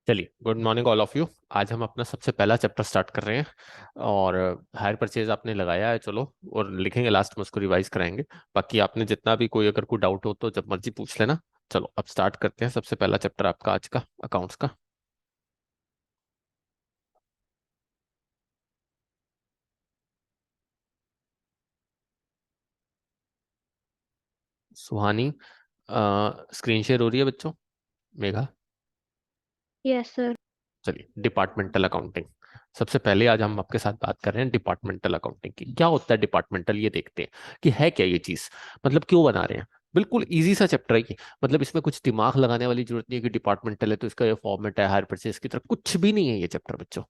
चलिए, good morning all of you. आज हम अपना सबसे पहला चैप्टर स्टार्ट कर रहे हैं। और हायर परचेज आपने लगाया है, चलो, और लिखेंगे लास्ट में, उसको रिवाइज कराएंगे। बाकी आपने जितना भी कोई अगर कोई डाउट हो तो जब मर्जी पूछ लेना। चलो अब स्टार्ट करते हैं। सबसे पहला चैप्टर आपका आज का अकाउंट्स का। सुहानी, स्क्रीन शेयर हो रही है बच्चों? मेघा? Yes sir. चलिए, डिपार्टमेंटल अकाउंटिंग। सबसे पहले आज हम आपके साथ बात कर रहे हैं डिपार्टमेंटल अकाउंटिंग की। क्या होता है डिपार्टमेंटल, ये देखते हैं कि है क्या ये चीज, मतलब क्यों बना रहे हैं। बिल्कुल इजी सा चैप्टर है ये। मतलब इसमें कुछ दिमाग लगाने वाली जरूरत नहीं है कि डिपार्टमेंटल है तो इसका ये फॉर्मेट है हायर परचेज की तरह, कुछ भी नहीं है ये चैप्टर बच्चों।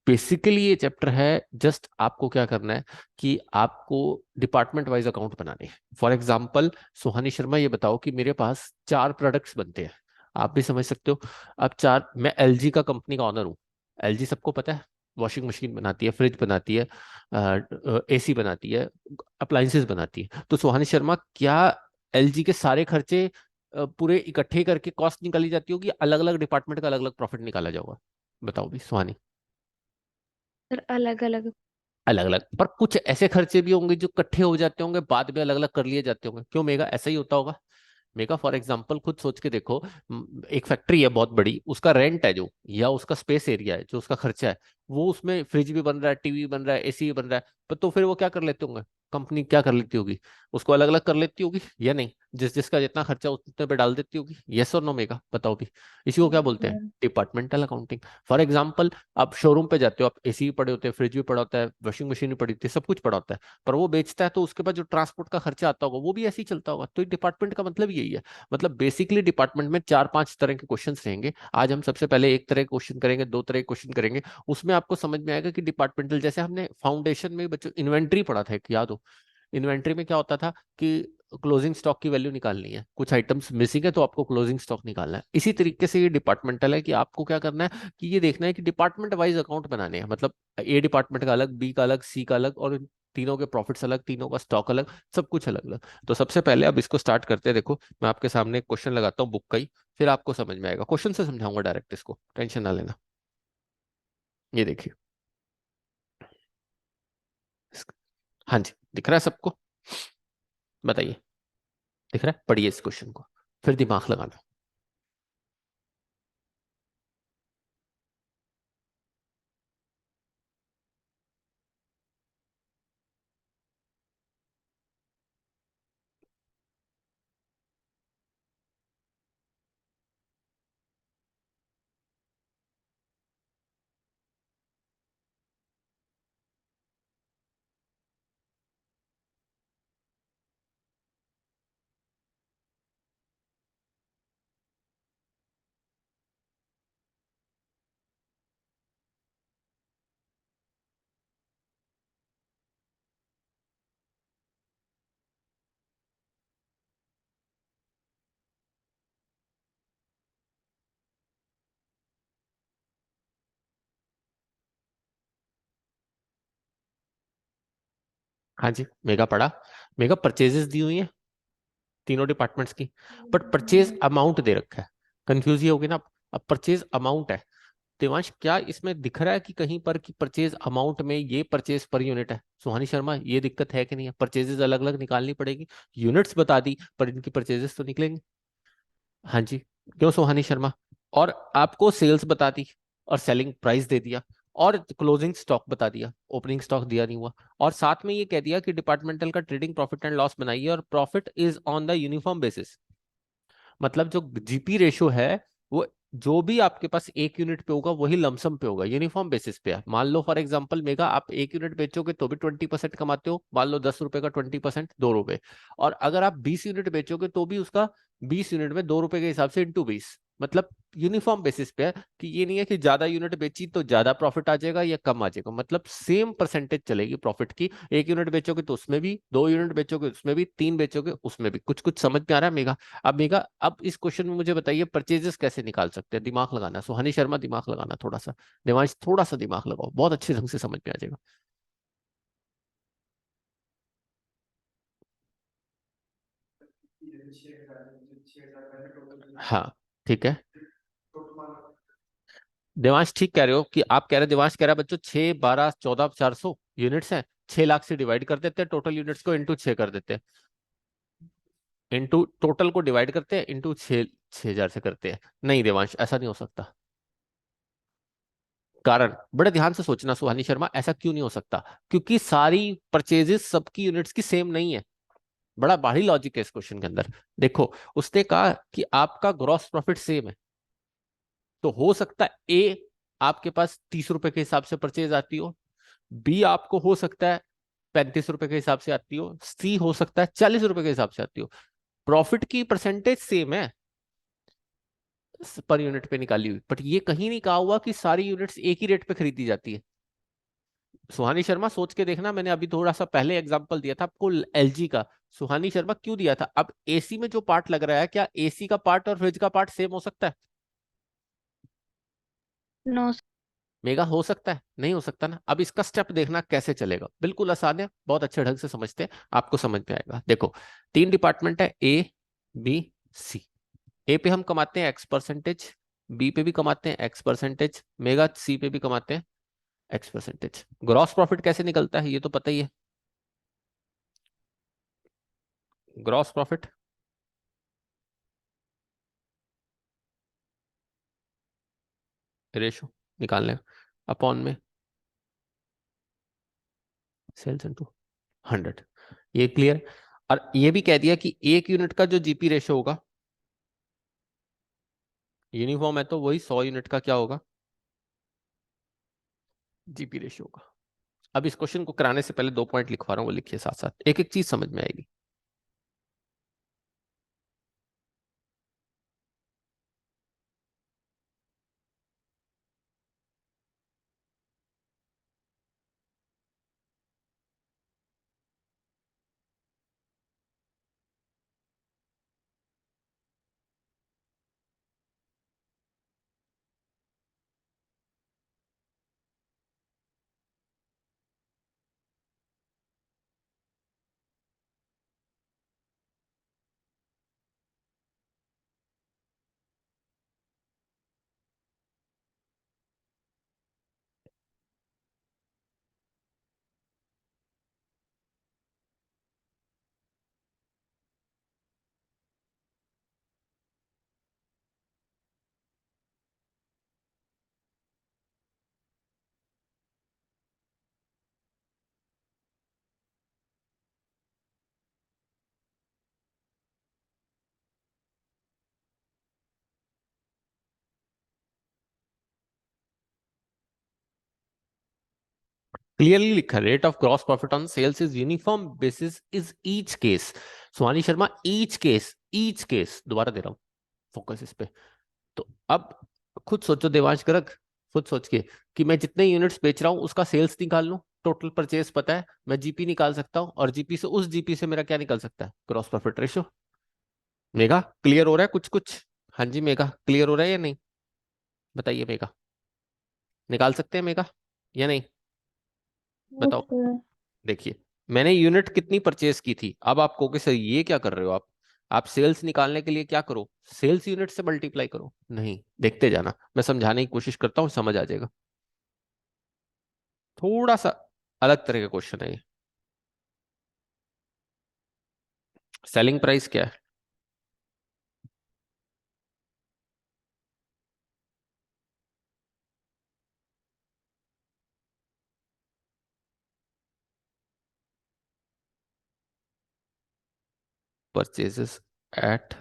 बेसिकली ये चैप्टर है, जस्ट आपको क्या करना है कि आपको डिपार्टमेंट वाइज अकाउंट बनाने हैं। फॉर एग्जाम्पल, सुहानी शर्मा, ये बताओ कि मेरे पास चार प्रोडक्ट्स बनते हैं। आप भी समझ सकते हो। अब चार, मैं एलजी का कंपनी का ऑनर हूँ। एलजी सबको पता है, वॉशिंग मशीन बनाती है, फ्रिज बनाती है, एसी बनाती है, अप्लायंसेस बनाती है। तो सुहानी शर्मा, क्या एलजी के सारे खर्चे पूरे इकट्ठे करके कॉस्ट निकाली जाती होगी, अलग अलग डिपार्टमेंट का अलग अलग प्रॉफिट निकाला जाएगा? बताओ भी सुहानी। सर अलग अलग। अलग अलग, पर कुछ ऐसे खर्चे भी होंगे जो इकट्ठे हो जाते होंगे, बाद में अलग अलग कर लिए जाते होंगे। क्यों मेगा, ऐसा ही होता होगा? मेगा फॉर एग्जांपल खुद सोच के देखो। एक फैक्ट्री है बहुत बड़ी, उसका रेंट है जो, या उसका स्पेस एरिया है जो, उसका खर्चा है, वो उसमें फ्रिज भी बन रहा है, टीवी बन रहा है, एसी भी बन रहा है। पर तो फिर वो क्या कर लेते होंगे, कंपनी क्या कर लेती होगी, उसको अलग अलग कर लेती होगी या नहीं? जिस जिसका जितना खर्चा उतने पे डाल देती होगी। यस और नो मेगा, बताओ भी। इसी को क्या यस बोलते हैं? Sir. Departmental accounting. For example, आप शोरूम पे जाते हो, आप एसी भी पड़े होते हैं, फ्रिज भी पड़ा होता है, वॉशिंग मशीन भी पड़ी होती है, सब कुछ पड़ा होता है। पर वो बेचता है तो उसके बाद जो ट्रांसपोर्ट का खर्चा आता होगा वो भी ऐसे ही चलता होगा। तो डिपार्टमेंट का मतलब यही है। मतलब बेसिकली डिपार्टमेंट में चार पांच तरह के क्वेश्चंस रहेंगे। आज हम सबसे पहले एक तरह के क्वेश्चन करेंगे, दो तरह के क्वेश्चन करेंगे। उसमें आपको समझ में आएगा कि डिपार्टमेंटल, जैसे हमने फाउंडेशन में बच्चों इन्वेंट्री पढ़ा था, एक याद हो? इन्वेंट्री में क्या होता था कि क्लोजिंग स्टॉक की वैल्यू निकालनी है, कुछ आइटम्स मिसिंग है तो आपको क्लोजिंग स्टॉक निकालना है। इसी तरीके से ये डिपार्टमेंटल है कि आपको क्या करना है कि ये देखना है कि डिपार्टमेंट वाइज अकाउंट बनाने हैं। मतलब ए डिपार्टमेंट का अलग, बी का अलग, सी का अलग, और तीनों के प्रॉफिट्स अलग, तीनों का स्टॉक अलग, सब कुछ अलग अलग। तो सबसे पहले अब इसको स्टार्ट करते हैं। देखो, मैं आपके सामने एक क्वेश्चन लगाता हूँ बुक का ही, फिर आपको समझ में आएगा। क्वेश्चन से समझाऊंगा डायरेक्ट, इसको टेंशन ना लेना। ये देखिए। हाँ जी, दिख रहा है सबको? बताइए। दिख रहा है? पढ़िए इस क्वेश्चन को, फिर दिमाग लगाना। हाँ जी, मेगा पढ़ा। मेगा परचेजेस दी हुई है तीनों डिपार्टमेंट्स की, बट परचेज अमाउंट दे रखा है। कंफ्यूज ये होगी ना। अब परचेज अमाउंट है। देवांश, क्या इसमें दिख रहा है कि कहीं पर कि परचेज अमाउंट में ये परचेज पर यूनिट है? सुहानी शर्मा, ये दिक्कत है कि नहीं है? परचेजेस अलग अलग निकालनी पड़ेगी। यूनिट्स बता दी पर इनकी परचेजेस तो निकलेंगे। हाँ जी। क्यों सुहानी शर्मा? और आपको सेल्स बता दी, और सेलिंग प्राइस दे दिया, और क्लोजिंग स्टॉक बता दिया, ओपनिंग स्टॉक दिया नहीं हुआ। और साथ में ये कह दिया कि डिपार्टमेंटल का ट्रेडिंग प्रॉफिट एंड लॉस बनाइए, और profit is on the uniform basis. मतलब जो जीपी रेशो है, वो जो भी आपके पास एक यूनिट पे होगा वही लमसम पे होगा, यूनिफॉर्म बेसिस पे है। मान लो फॉर एग्जांपल मेगा, आप एक यूनिट बेचोगे तो भी 20% कमाते हो, मान लो 10 रुपए का 20%, 2 रुपए। और अगर आप 20 यूनिट बेचोगे तो भी उसका 20 यूनिट में 2 रुपए के हिसाब से इंटू 20। मतलब यूनिफॉर्म बेसिस पे है, कि ये नहीं है कि ज्यादा यूनिट बेची तो ज्यादा प्रॉफिट आ जाएगा या कम आ जाएगा। मतलब सेम परसेंटेज चलेगी प्रॉफिट की। एक यूनिट बेचोगे तो उसमें भी, दो यूनिट बेचोगे उसमें भी, तीन बेचोगे उसमें भी। कुछ कुछ समझ में आ रहा है मेगा? अब मेगा, अब इस क्वेश्चन में मुझे बताइए परचेजेस कैसे निकाल सकते हैं। दिमाग लगाना सुहानी शर्मा, दिमाग लगाना थोड़ा सा। देवांश, थोड़ा सा दिमाग लगाओ, बहुत अच्छे ढंग से समझ में आ जाएगा। हाँ, ठीक है। देवांश ठीक कह रहे हो कि आप कह रहे, देवांश कह रहा है बच्चों 6 12 14 400 यूनिट्स हैं, 6 लाख से डिवाइड कर देते हैं टोटल यूनिट्स को, इंटू 6 कर देते हैं, इंटू टोटल को डिवाइड करते हैं, इंटू 6 6 हजार से करते हैं। नहीं देवांश, ऐसा नहीं हो सकता। कारण बड़े ध्यान से सोचना सुहानी शर्मा, ऐसा क्यों नहीं हो सकता? क्योंकि सारी परचेजेस सबकी यूनिट्स की सेम नहीं है। बड़ा बाहरी लॉजिक है इस क्वेश्चन के अंदर। देखो, उसने कहा कि आपका ग्रॉस प्रॉफिट सेम है, तो हो सकता है ए आपके पास 30 रुपए के हिसाब से परचेज आती हो, बी आपको हो सकता है 35 रुपए के हिसाब से आती हो, सी हो सकता है 40 रुपए के हिसाब से आती हो। प्रॉफिट की परसेंटेज सेम है पर यूनिट पे निकाली हुई, बट ये कहीं नहीं कहा हुआ कि सारी यूनिट्स एक ही रेट पे खरीदी जाती है। सुहानी शर्मा सोच के देखना, मैंने अभी थोड़ा सा पहले एग्जांपल दिया था आपको एलजी का। सुहानी शर्मा क्यों दिया था? अब एसी में जो पार्ट लग रहा है, क्या एसी का पार्ट और फ्रिज का पार्ट सेम हो सकता है? नो। मेगा हो सकता है? नहीं हो सकता ना। अब इसका स्टेप देखना कैसे चलेगा, बिल्कुल आसान है, बहुत अच्छे ढंग से समझते हैं, आपको समझ में आएगा। देखो, 3 डिपार्टमेंट है, ए बी सी। ए पे हम कमाते हैं एक्स परसेंटेज, बी पे भी कमाते हैं एक्स परसेंटेज, मेगा सी पे भी कमाते हैं एक्स परसेंटेज। ग्रॉस प्रॉफिट कैसे निकलता है ये तो पता ही है। ग्रॉस प्रॉफिट रेशो निकालने अपॉन में सेल्स इनटू 100। ये क्लियर। और ये भी कह दिया कि एक यूनिट का जो जीपी रेशो होगा, यूनिफॉर्म है तो वही 100 यूनिट का क्या होगा, जीपी रेशो होगा। अब इस क्वेश्चन को कराने से पहले 2 पॉइंट लिखवा रहा हूँ, वो लिखिए साथ साथ, एक एक चीज समझ में आएगी। क्लियरली लिखा, rate of gross profit on sales is uniform basis is each case. Suhani Sharma, each case, each case, दोबारा दे रहा हूं, फोकस इस पे। तो अब खुद सोचो देवांश गर्ग, खुद सोच के कि मैं जितने यूनिट्स बेच रहा हूं उसका सेल्स निकाल लूं, टोटल परचेज पता है, मैं जीपी निकाल सकता हूं, और जीपी से, उस जीपी से मेरा क्या निकल सकता है, gross profit ratio. Mega clear हो रहा है कुछ कुछ? हाँ जी मेगा, क्लियर हो रहा है या नहीं? बताइए मेगा, निकाल सकते हैं मेगा या नहीं? यस बताओ। सर। देखिए, मैंने यूनिट कितनी परचेज की थी, अब आप कहोगे सर ये क्या कर रहे हो आप सेल्स निकालने के लिए क्या करो, सेल्स यूनिट से मल्टीप्लाई करो। नहीं, देखते जाना, मैं समझाने की कोशिश करता हूँ, समझ आ जाएगा। थोड़ा सा अलग तरह का क्वेश्चन है ये। सेलिंग प्राइस क्या है? परचेजेस एट,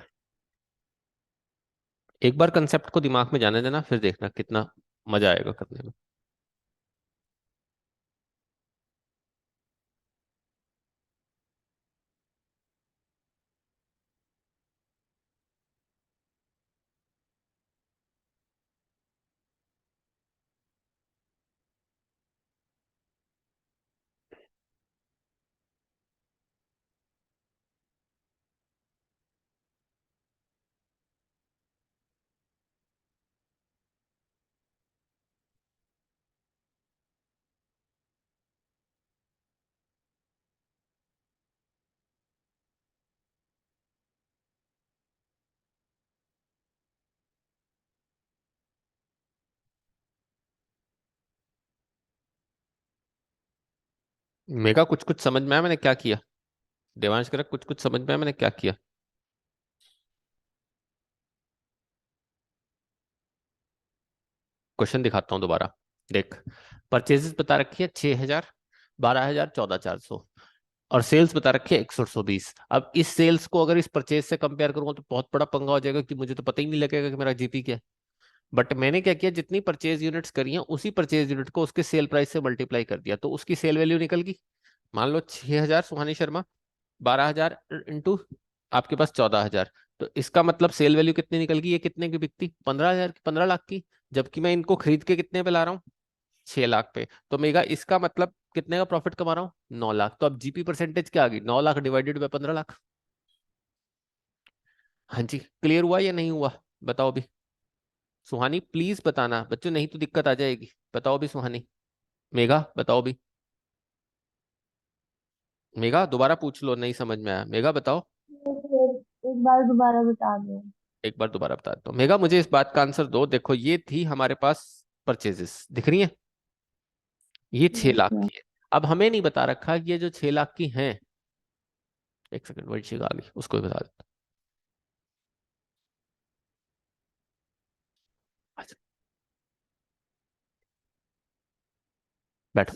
एक बार कंसेप्ट को दिमाग में जाने देना, फिर देखना कितना मजा आएगा करने में। मेगा कुछ कुछ समझ में आया मैंने क्या किया? देवांश कह रहा कुछ कुछ समझ में आया मैंने क्या किया? क्वेश्चन दिखाता हूँ दोबारा। देख, परचेजेस बता रखी है 6,000, 12,000, 14,400, और सेल्स बता रखी है 6120। अब इस सेल्स को अगर इस परचेज से कंपेयर करूंगा तो बहुत बड़ा पंगा हो जाएगा कि मुझे तो पता ही नहीं लगेगा कि मेरा जीपी क्या है। बट मैंने क्या किया, जितनी परचेज यूनिट्स करी हैं उसी परचेज यूनिट को उसके सेल प्राइस से मल्टीप्लाई कर दिया, तो उसकी सेल वैल्यू निकल गई। मान लो 6,000 सुहानी शर्मा, 12,000 इंटू आपके पास 14,000, तो इसका मतलब सेल वैल्यू कितनी निकल गई? ये कितने की बिकती? 15,000 की, 15 लाख की। जबकि मैं इनको खरीद के कितने पे ला रहा हूँ? 6 लाख पे। तो मेगा इसका मतलब कितने का प्रॉफिट कमा रहा हूँ? 9 लाख। तो अब जीपी परसेंटेज क्या आ गई? 9 लाख डिवाइडेड बाय 15 लाख। हाँ जी, क्लियर हुआ या नहीं हुआ? बताओ अभी। सुहानी प्लीज बताना बच्चों, नहीं तो दिक्कत आ जाएगी। बताओ अभी सुहानी। मेगा बताओ अभी। मेगा दोबारा पूछ लो, नहीं समझ में आया। मेगा बताओ। एक बार दोबारा बता दो। एक बार दोबारा बता दो मेगा, मुझे इस बात का आंसर दो। देखो ये थी हमारे पास परचेजेस, दिख रही है? ये छह यस लाख सर। की है। अब हमें नहीं बता रखा कि ये जो 6 लाख की हैं, एक सेकंड वर्षिक आ गई, उसको भी बता देता हूं। अच्छा, बैठो,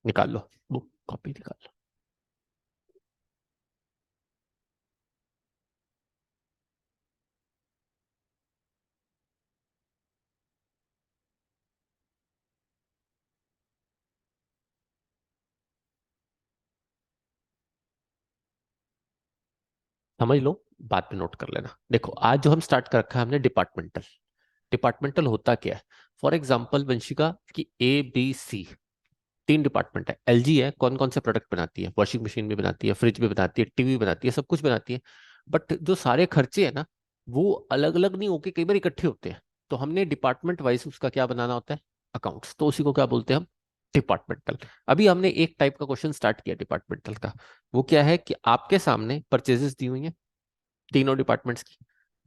निकाल लो बुक, कॉपी निकाल लो। समझ लो, बात पे नोट कर लेना। देखो आज जो हम स्टार्ट कर रखा है हमने डिपार्टमेंटल। डिपार्टमेंटल होता क्या है? फॉर एग्जाम्पल वंशिका की ABC, 3 डिपार्टमेंट है। एलजी है, कौन कौन से प्रोडक्ट बनाती है? वॉशिंग मशीन भी बनाती है, फ्रिज भी बनाती है, टीवी भी बनाती है, सब कुछ बनाती है। बट जो सारे खर्चे है ना, वो अलग अलग नहीं होके कई बार इकट्ठे होते हैं। तो हमने डिपार्टमेंट वाइज उसका क्या बनाना होता है? अकाउंट्स। तो उसी को क्या बोलते हैं हम? डिपार्टमेंटल। अभी हमने एक टाइप का क्वेश्चन स्टार्ट किया डिपार्टमेंटल का। वो क्या है कि आपके सामने परचेजेस दी हुई है तीनों डिपार्टमेंट्स की,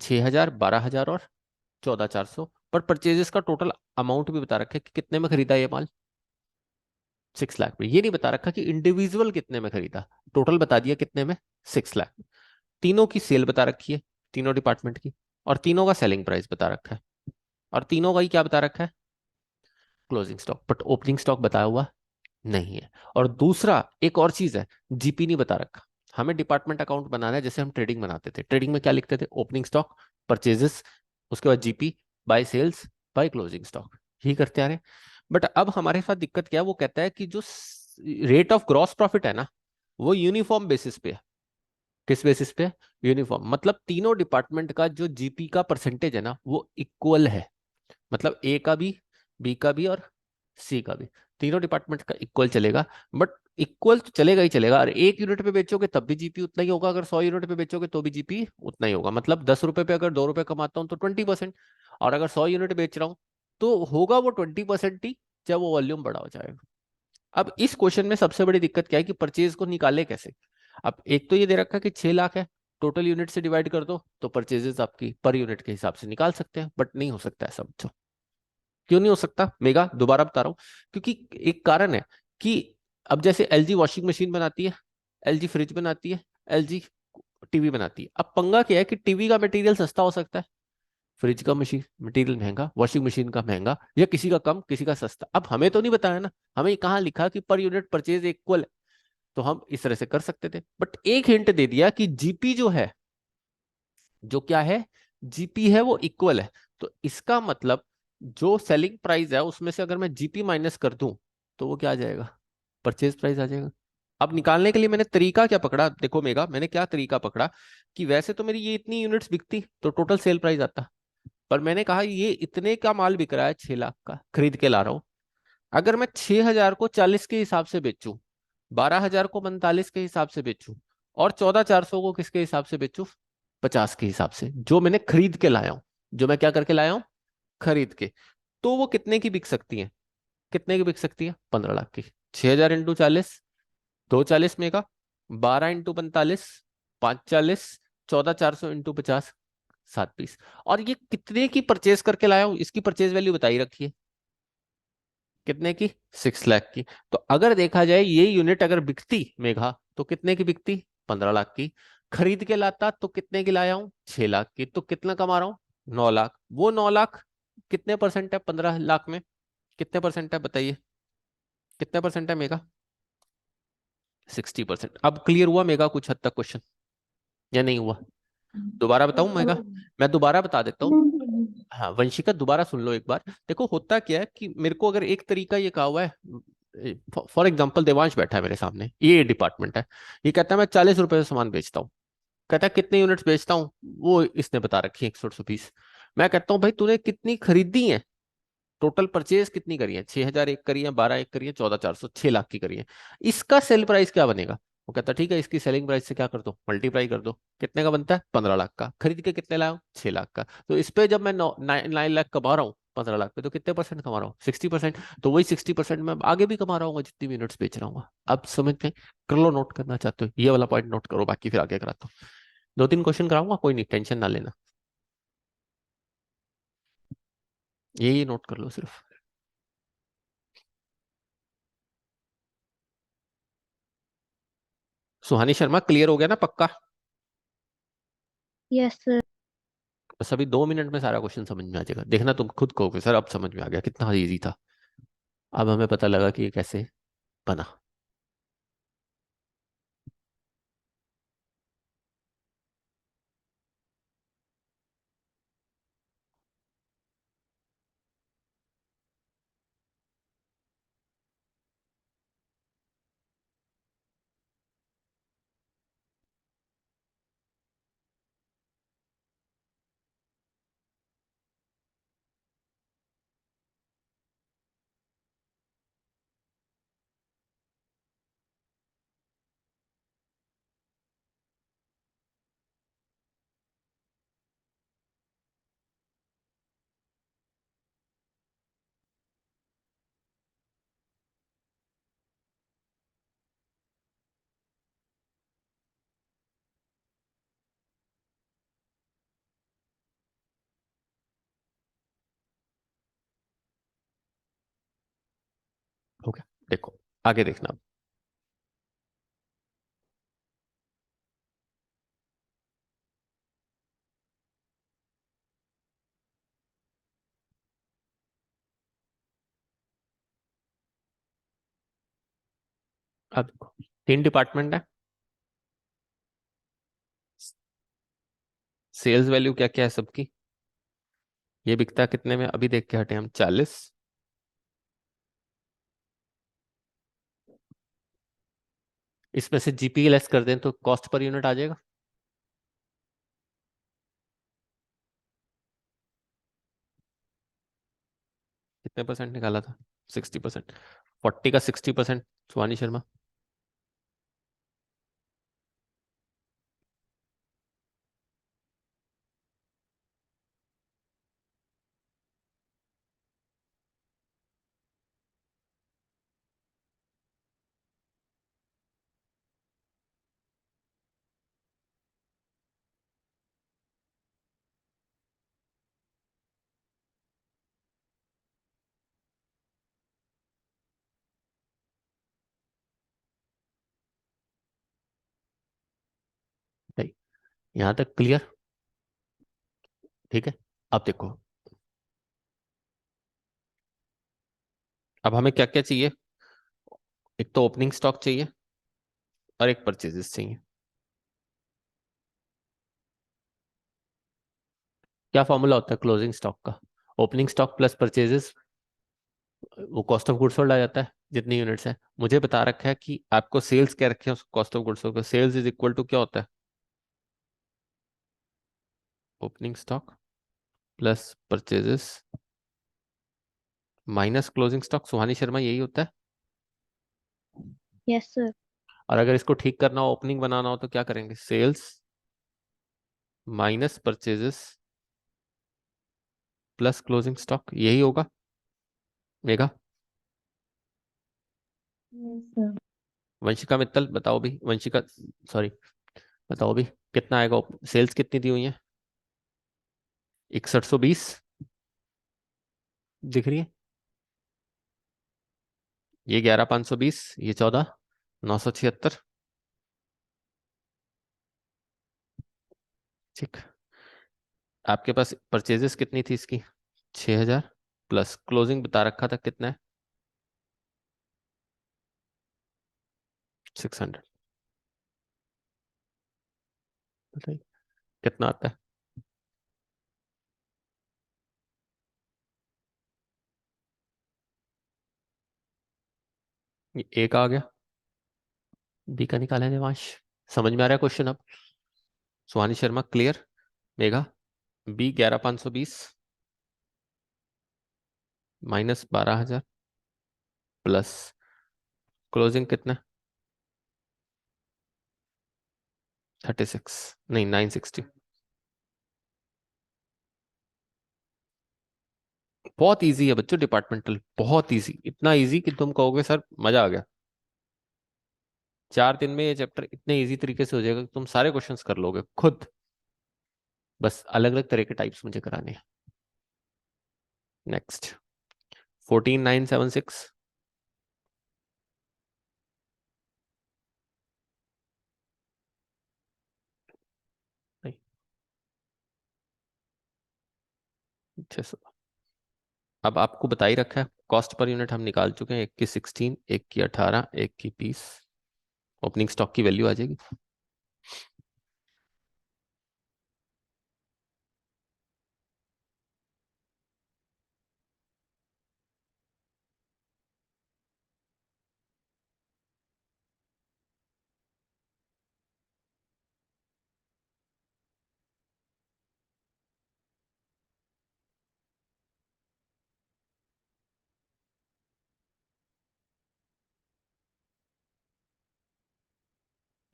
6,000, 12,000 और 14,400, पर परचेजेस का टोटल अमाउंट भी बता रखा है कि कितने में खरीदा ये माल। 6 लाख में। ये नहीं बता रखा कि इंडिविजुअल कितने में खरीदा। टोटल बता दिया कितने में? 6 लाख। तीनों की सेल बता रखी है, तीनों डिपार्टमेंट की, और तीनों का सेलिंग प्राइस बता रखा है, और तीनों का ही क्या बता रखा है? Closing stock. But opening stock बताया हुआ नहीं है। और दूसरा एक और चीज है, जीपी नहीं बता रखा। हमें डिपार्टमेंट अकाउंट बनाना है जैसे हम ट्रेडिंग बनाते थे। ट्रेडिंग में क्या लिखते थे? ओपनिंग स्टॉक, परचेजेस, उसके बाद GP, by sales, by closing stock, ही करते आ रहे। बट अब हमारे साथ दिक्कत क्या है? वो कहता है कि जो रेट ऑफ ग्रॉस प्रॉफिट है ना, वो यूनिफॉर्म बेसिस पे है। किस बेसिस पे? यूनिफॉर्म। मतलब तीनों डिपार्टमेंट का जो जीपी का परसेंटेज है ना, वो इक्वल है। मतलब ए का भी, बी का भी, और सी का भी, तीनों डिपार्टमेंट का इक्वल चलेगा। बट इक्वल तो चलेगा ही चलेगा। और 1 यूनिट पे बेचोगे तब भी जीपी उतना ही होगा, अगर 100 यूनिट पे बेचोगे तो भी जीपी उतना ही होगा। मतलब 10 रुपए पे अगर 2 रुपए कमाता हूँ तो 20%, और अगर 100 यूनिट बेच रहा हूँ तो होगा वो 20% ही, जब वो वॉल्यूम बड़ा हो जाएगा। अब इस क्वेश्चन में सबसे बड़ी दिक्कत क्या है कि परचेज को निकाले कैसे? अब एक तो ये दे रखा है कि 6 लाख है, टोटल यूनिट से डिवाइड कर दो तो परचेजेस आपकी पर यूनिट के हिसाब से निकाल सकते हैं। बट नहीं हो सकता ऐसा बच्चों। क्यों नहीं हो सकता मेगा? दोबारा बता रहा हूँ। क्योंकि एक कारण है कि अब जैसे एलजी वॉशिंग मशीन बनाती है, एलजी फ्रिज बनाती है, एलजी टीवी बनाती है। अब पंगा क्या है कि टीवी का मटेरियल सस्ता हो सकता है, फ्रिज का मशीन मटेरियल महंगा, वॉशिंग मशीन का महंगा, या किसी का कम किसी का सस्ता। अब हमें तो नहीं बताया ना, हमें कहाँ लिखा कि पर यूनिट परचेज इक्वल है। तो हम इस तरह से कर सकते थे। बट एक हिंट दे दिया कि जीपी जो है, जो क्या है, जीपी है, वो इक्वल है। तो इसका मतलब जो सेलिंग प्राइस है उसमें से अगर मैं जीपी माइनस कर दूं तो वो क्या आ जाएगा? परचेज प्राइस आ जाएगा। अब निकालने के लिए मैंने तरीका क्या पकड़ा? देखो मेगा, मैंने क्या तरीका पकड़ा कि वैसे तो मेरी ये इतनी यूनिट्स बिकती तो टोटल सेल प्राइस आता, पर मैंने कहा ये इतने का माल बिक रहा है, 6 लाख का खरीद के ला रहा हूं। अगर मैं 6,000 को 40 के हिसाब से बेचूं, 12,000 को 45 के हिसाब से बेचूं, और 14,400 को किसके हिसाब से बेचूं? 50 के हिसाब से, जो मैंने खरीद के लाया हूं। जो मैं क्या करके लाया हूं? खरीद के। तो वो कितने की बिक सकती है? कितने की बिक सकती है? 15 लाख की। 6,000 इंटू 40, 240 में का, 12 इंटू 45, 540, 14,400 इंटू 50, 7 पीस। और ये कितने की परचेज करके लाया हूं, इसकी परचेज वैल्यू बताई रखी है कितने की, 6 लाख की। तो अगर देखा जाए ये यूनिट अगर बिकती मेघा तो कितने की बिकती, 15 लाख की। खरीद के लाता तो कितने की लाया हूं, 6 लाख की। तो कितना कमा रहा हूं, 9 लाख। वो 9 लाख कितने परसेंट है 15 लाख में, कितने परसेंट है बताइए, कितने परसेंट है मेगा, 60%। अब क्लियर हुआ मेगा कुछ हद तक क्वेश्चन, या नहीं हुआ, दोबारा बताऊं मेगा, मैं दोबारा बता देता हूँ। हाँ वंशिका दोबारा सुन लो एक बार। देखो होता क्या है कि मेरे को अगर एक तरीका ये कहा हुआ है, फॉर एग्जाम्पल देवांश बैठा है मेरे सामने, ये डिपार्टमेंट है, ये कहता है मैं 40 रुपए से सामान बेचता हूँ। कहता है कितने यूनिट्स बेचता हूँ, वो इसने बता रखी है 100 पीस। मैं कहता हूँ भाई तूने कितनी खरीदी है, टोटल परचेज कितनी करी है, 6,000 एक करी है, 12 एक करी है, 14,400, 6 लाख की करी है। इसका सेल प्राइस क्या बनेगा, वो कहता ठीक है इसकी सेलिंग प्राइस से क्या कर दो, मल्टीप्लाई कर दो। कितने का बनता है, 15 लाख का। खरीद के कितने लाया हूँ, 6 लाख का। तो इस पे जब मैं 9 लाख कमा रहा हूँ 15 लाख पे, तो कितने परसेंट कमा रहा हूँ, 60%। तो वही 60% मैं आगे भी कमा रहा हूँ जितनी भी यूनिट्स बेच रहा हूँ। अब समझ में, कर लो, नोट करना चाहते हो ये वाला पॉइंट नोट करो, बाकी फिर आगे कराता हूँ। 2-3 क्वेश्चन कराऊंगा, कोई नहीं, टेंशन ना लेना, यही नोट कर लो सिर्फ। सुहानी शर्मा क्लियर हो गया ना पक्का। Yes sir. बस अभी 2 मिनट में सारा क्वेश्चन समझ में आ जाएगा, देखना तुम खुद कहोगे सर अब समझ में आ गया, कितना इजी था। अब हमें पता लगा कि ये कैसे बना। हो गया, देखो आगे देखना अब। अब देखो 3 डिपार्टमेंट है, सेल्स वैल्यू क्या क्या है सबकी, ये बिकता है कितने में, अभी देख के हटे हम, 40। इसमें से जीपी लेस कर दें तो कॉस्ट पर यूनिट आ जाएगा, कितने परसेंट निकाला था, 60%। 40 का 60%, सुहानी शर्मा। नहीं, यहाँ तक क्लियर, ठीक है। अब देखो, अब हमें क्या क्या चाहिए, एक तो ओपनिंग स्टॉक चाहिए और एक परचेजेस चाहिए। क्या फॉर्मूला होता है क्लोजिंग स्टॉक का, ओपनिंग स्टॉक प्लस परचेजेस, वो कॉस्ट ऑफ गुड्स सोल्ड आ जाता है जितनी यूनिट्स है। मुझे बता रखा है कि आपको सेल्स क्या रखे हैं, cost of goods sold, sales is equal to क्या होता है, opening stock plus purchases minus closing stock, Suhani Sharma यही होता है। Yes sir. और अगर इसको ठीक करना हो, ओपनिंग बनाना हो, तो क्या करेंगे, sales minus purchases plus closing stock, यही होगा मेगा। Yes sir. वंशिका मित्तल बताओ भी, वंशिका, सॉरी, बताओ भी कितना आएगा, सेल्स कितनी दी हुई है, 6120 दिख रही है, ये 11520, ये 14976। ठीक। आपके पास परचेजेस कितनी थी इसकी? 6000 प्लस क्लोजिंग बता रखा था कितना है? 600। बताइए कितना आता है? ये एक आ गया, बी का निकाला है देवांश। समझ में आ रहा है क्वेश्चन अब? Suhani Sharma clear? Megha? B 11520 minus 12000 plus closing कितना? 36, नहीं 960। बहुत इजी है बच्चों डिपार्टमेंटल, बहुत इजी, इतना इजी कि तुम कहोगे सर मजा आ गया। 4 दिन में ये चैप्टर इतने इजी तरीके से हो जाएगा कि तुम सारे क्वेश्चंस कर लोगे खुद। बस अलग अलग तरह के टाइप्स मुझे कराने हैं। नेक्स्ट 14976। नहीं, 600। अब आपको बता ही रखा है, कॉस्ट पर यूनिट हम निकाल चुके हैं, एक की 16, एक की 18, एक की 20। ओपनिंग स्टॉक की वैल्यू आ जाएगी।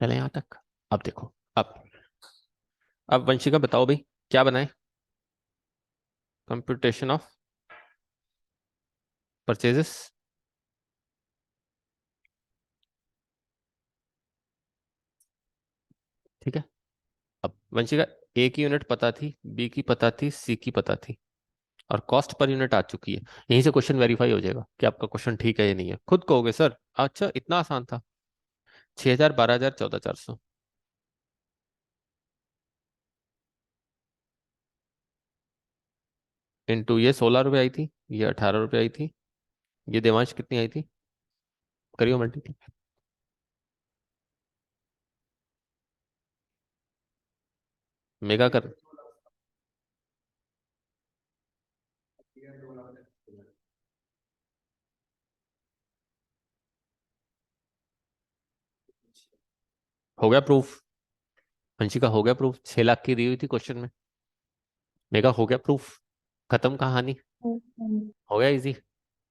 पहले यहां तक। अब देखो, अब वंशिका बताओ भाई, क्या बनाए? Computation of purchases. ठीक है। अब वंशिका, ए की यूनिट पता थी, बी की पता थी, सी की पता थी, और कॉस्ट पर यूनिट आ चुकी है। यहीं से क्वेश्चन वेरीफाई हो जाएगा कि आपका क्वेश्चन ठीक है या नहीं है। खुद कहोगे सर अच्छा इतना आसान था। 6000, 12000, 14400। इंटू ये 16 रुपये आई थी, ये 18 रुपये आई थी, ये देवांश कितनी आई थी? करियो मल्टीप्लाई। मेगा कर। हो गया प्रूफ? वंशिका हो गया प्रूफ, 6 लाख की दी हुई थी क्वेश्चन में। मेगा हो गया प्रूफ, खत्म कहानी। हो गया इजी।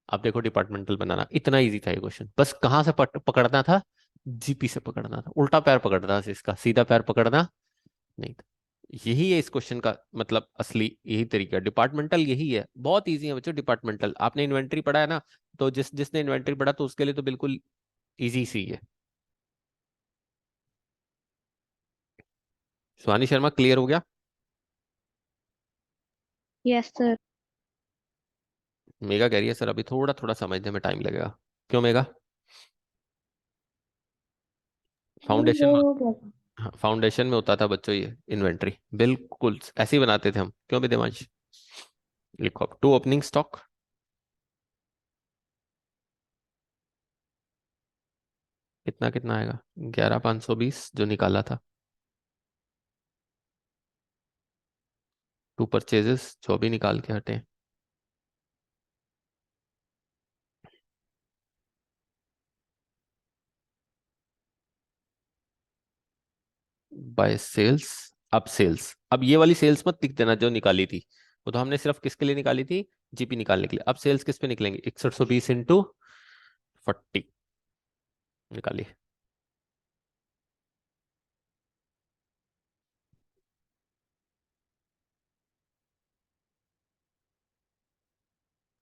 अब देखो डिपार्टमेंटल बनाना इतना इजी था ये क्वेश्चन, बस कहाँ से पकड़ना था? जीपी से पकड़ना था, उल्टा पैर पकड़ना था इसका, सीधा पैर पकड़ना नहीं था। यही है इस क्वेश्चन का मतलब, असली यही तरीका। डिपार्टमेंटल यही है, बहुत इजी है बच्चों डिपार्टमेंटल। आपने इन्वेंट्री पढ़ा है ना, तो जिसने इन्वेंट्री पढ़ा तो उसके लिए तो बिल्कुल इजी सी है। सुहानी शर्मा क्लियर हो गया? Yes sir. मेगा कह रही है सर अभी थोड़ा थोड़ा समझने में टाइम लगेगा। क्यों मेगा? फाउंडेशन ये में, हो गया था। हाँ, फाउंडेशन में होता था बच्चों ये इन्वेंट्री, बिल्कुल ऐसे ही बनाते थे हम। क्यों भी देवांश? लिखो अब टू ओपनिंग स्टॉक। कितना कितना आएगा? 11520 जो निकाला था। टू परचेजेस जो भी निकाल के हटे, बाय सेल्स। अब सेल्स, अब ये वाली सेल्स मत लिख देना जो निकाली थी, वो तो हमने सिर्फ किसके लिए निकाली थी? जीपी निकालने के लिए। अब सेल्स किस पे निकलेंगे? 6120 इंटू 40 निकालिए।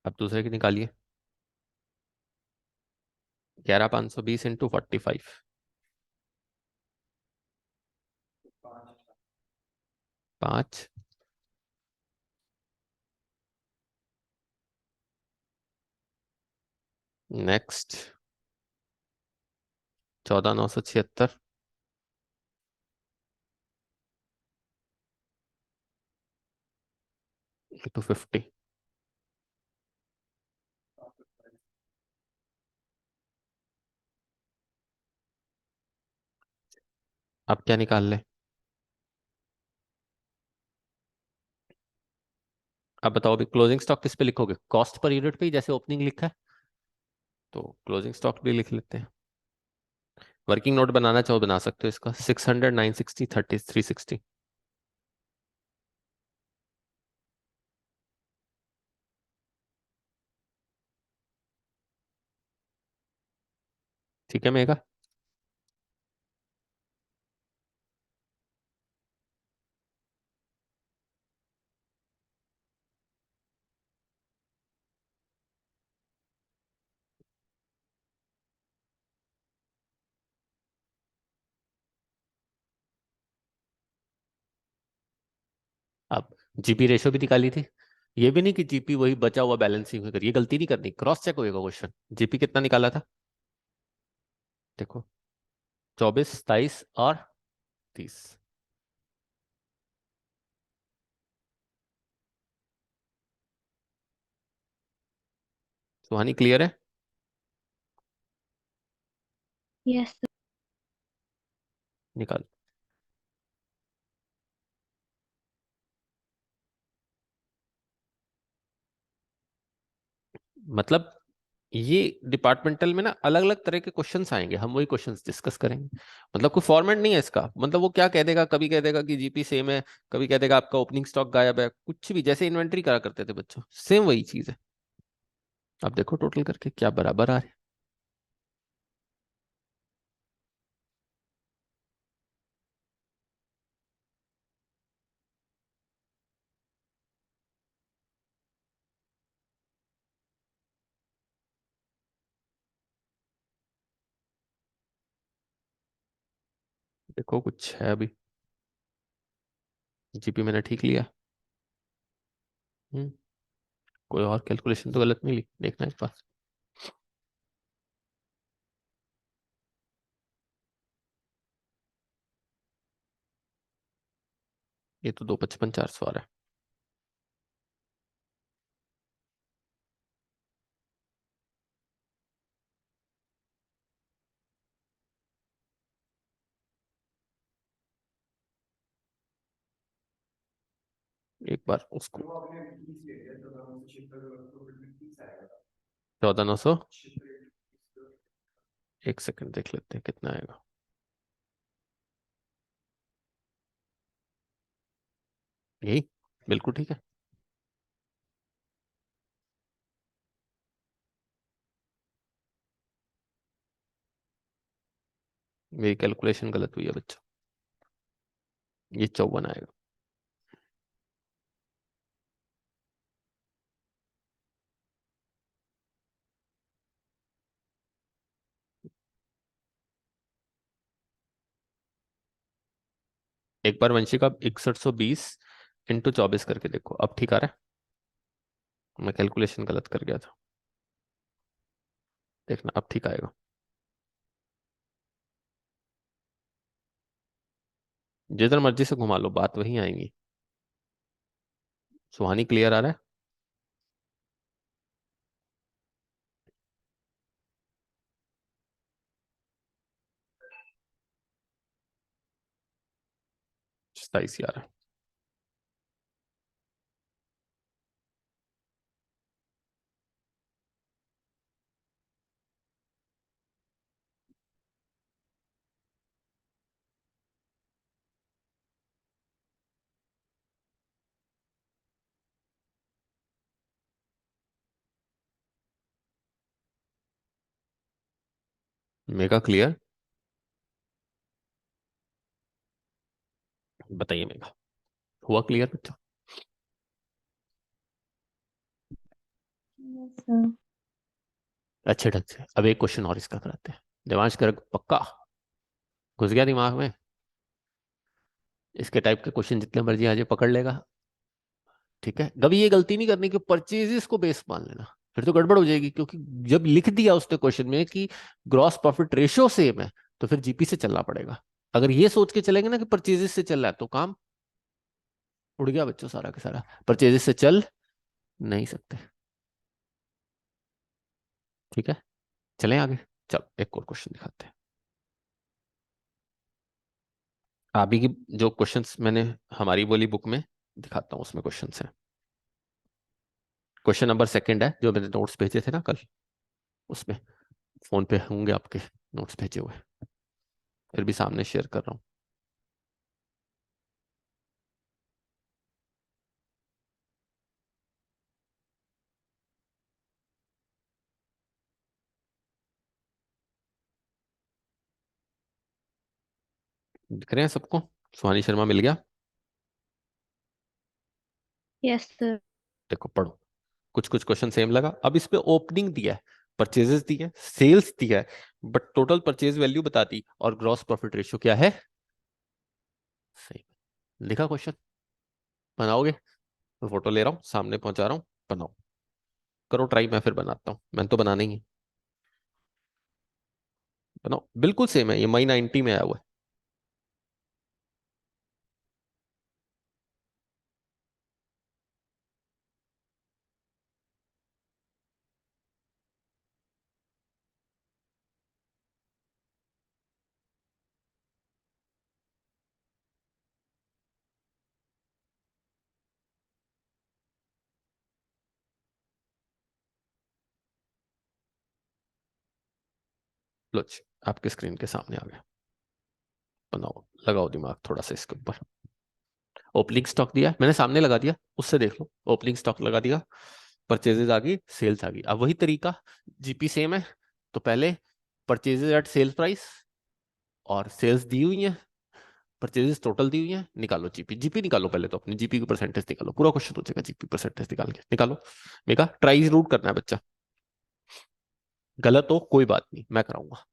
अब दूसरे की निकालिए। 11520 इंटू 45। 5 next 14,976 to 50। अब क्या निकाल ले? अब बताओ, अभी क्लोजिंग स्टॉक किस पे लिखोगे? कॉस्ट पर यूनिट पे ही, जैसे ओपनिंग लिखा है, तो क्लोजिंग स्टॉक भी लिख लेते हैं। वर्किंग नोट बनाना चाहो बना सकते हो इसका, 600, 960, 30, 360। ठीक है मेगा। अब जीपी रेशो भी निकाली थी। ये भी नहीं कि जीपी वही बचा हुआ बैलेंसिंग में करिए, गलती नहीं करनी, क्रॉस चेक होएगा क्वेश्चन। जीपी कितना निकाला था? देखो, 24, 27 और 30। सुहानी क्लियर है? Yes sir. निकाल। मतलब ये डिपार्टमेंटल में ना अलग अलग तरह के क्वेश्चंस आएंगे, हम वही क्वेश्चंस डिस्कस करेंगे। मतलब कोई फॉर्मेट नहीं है इसका, मतलब वो क्या कह देगा, कभी कह देगा कि जीपी सेम है, कभी कह देगा आपका ओपनिंग स्टॉक गायब है, कुछ भी, जैसे इन्वेंट्री करा करते थे बच्चों, सेम वही चीज है। अब देखो टोटल करके क्या बराबर आ रहे हैं। देखो कुछ है अभी, जीपी मैंने ठीक लिया। हम्म कोई और कैलकुलेशन तो गलत नहीं ली, देखना इस बार। ये तो 255,400 आ रहा है। एक बार उसको 14,900, एक सेकंड देख लेते हैं कितना आएगा। यही बिल्कुल ठीक है। मेरी कैलकुलेशन गलत हुई है बच्चों, ये 54 आएगा। एक बार वंशिका, आप 6120 इंटू 24 करके देखो, अब ठीक आ रहा है? मैं कैलकुलेशन गलत कर गया था, देखना अब ठीक आएगा। जिधर मर्जी से घुमा लो, बात वही आएंगी। सुहानी क्लियर आ रहा है? 27 आ रहा है। Mega clear? बताइए मेगा, हुआ क्लियर बच्चों? Yes sir. अच्छे ढंग से अब एक क्वेश्चन और इसका कराते हैं। देवांश गर्ग पक्का घुस गया दिमाग में? इसके टाइप के क्वेश्चन जितने मर्जी आ जाए पकड़ लेगा। ठीक है, कभी ये गलती नहीं करनी कि परचेजेस को बेस मान लेना। फिर तो गड़बड़ हो जाएगी, क्योंकि जब लिख दिया उसने क्वेश्चन में कि ग्रॉस प्रॉफिट रेशियो सेम है, तो फिर जीपी से चलना पड़ेगा। अगर ये सोच के चलेंगे ना कि परचेजेस से चल रहा है, तो काम उड़ गया बच्चों सारा का सारा। परचेजेस से चल नहीं सकते। ठीक है, चलें आगे। चलो एक और क्वेश्चन दिखाते हैं। अभी की जो क्वेश्चंस मैंने हमारी बोली बुक में दिखाता हूँ, उसमें क्वेश्चंस हैं। क्वेश्चन नंबर सेकंड है, जो मैंने नोट्स भेजे थे ना कल, उसमें फोन पे होंगे आपके नोट्स भेजे हुए, फिर भी सामने शेयर कर रहा हूँ। दिख रहे हैं सबको? सुहानी शर्मा मिल गया? Yes sir. देखो पढ़ो। कुछ कुछ क्वेश्चन सेम लगा। अब इस पे ओपनिंग दिया है, परचेजेस दिया है, सेल्स दिया है, बट टोटल परचेज वैल्यू बता दी, और ग्रॉस प्रॉफिट रेशियो क्या है? सही लिखा क्वेश्चन। बनाओगे? मैं फोटो ले रहा हूँ, सामने पहुंचा रहा हूँ, बनाओ। करो ट्राई, मैं फिर बनाता हूँ, मैंने तो बनाना ही है। बनाओ, बिल्कुल सेम है, ये मई 90 में आया हुआ है। लो जी, आपके स्क्रीन के सामने आ गया। बनाओ, लगाओ दिमाग थोड़ा सा इसके ऊपर। ओपनिंग स्टॉक दिया है, मैंने सामने लगा दिया, उससे देख लो। ओपनिंग स्टॉक लगा दिया, परचेजेज आ गई, सेल्स आ गई। अब वही तरीका, जीपी सेम है, तो पहले परचेजेज एट सेल्स प्राइस, और सेल्स दी हुई है, परचेजेस टोटल दी हुई है, निकालो जीपी। जीपी निकालो पहले, तो अपनी जीपी की परसेंटेज निकालो। पूरा क्वेश्चन हो जाएगा जीपी परसेंटेज निकाल के। निकालो। मेरा ट्राई जरूर करना है बच्चा, गलत हो कोई बात नहीं, मैं कराऊंगा।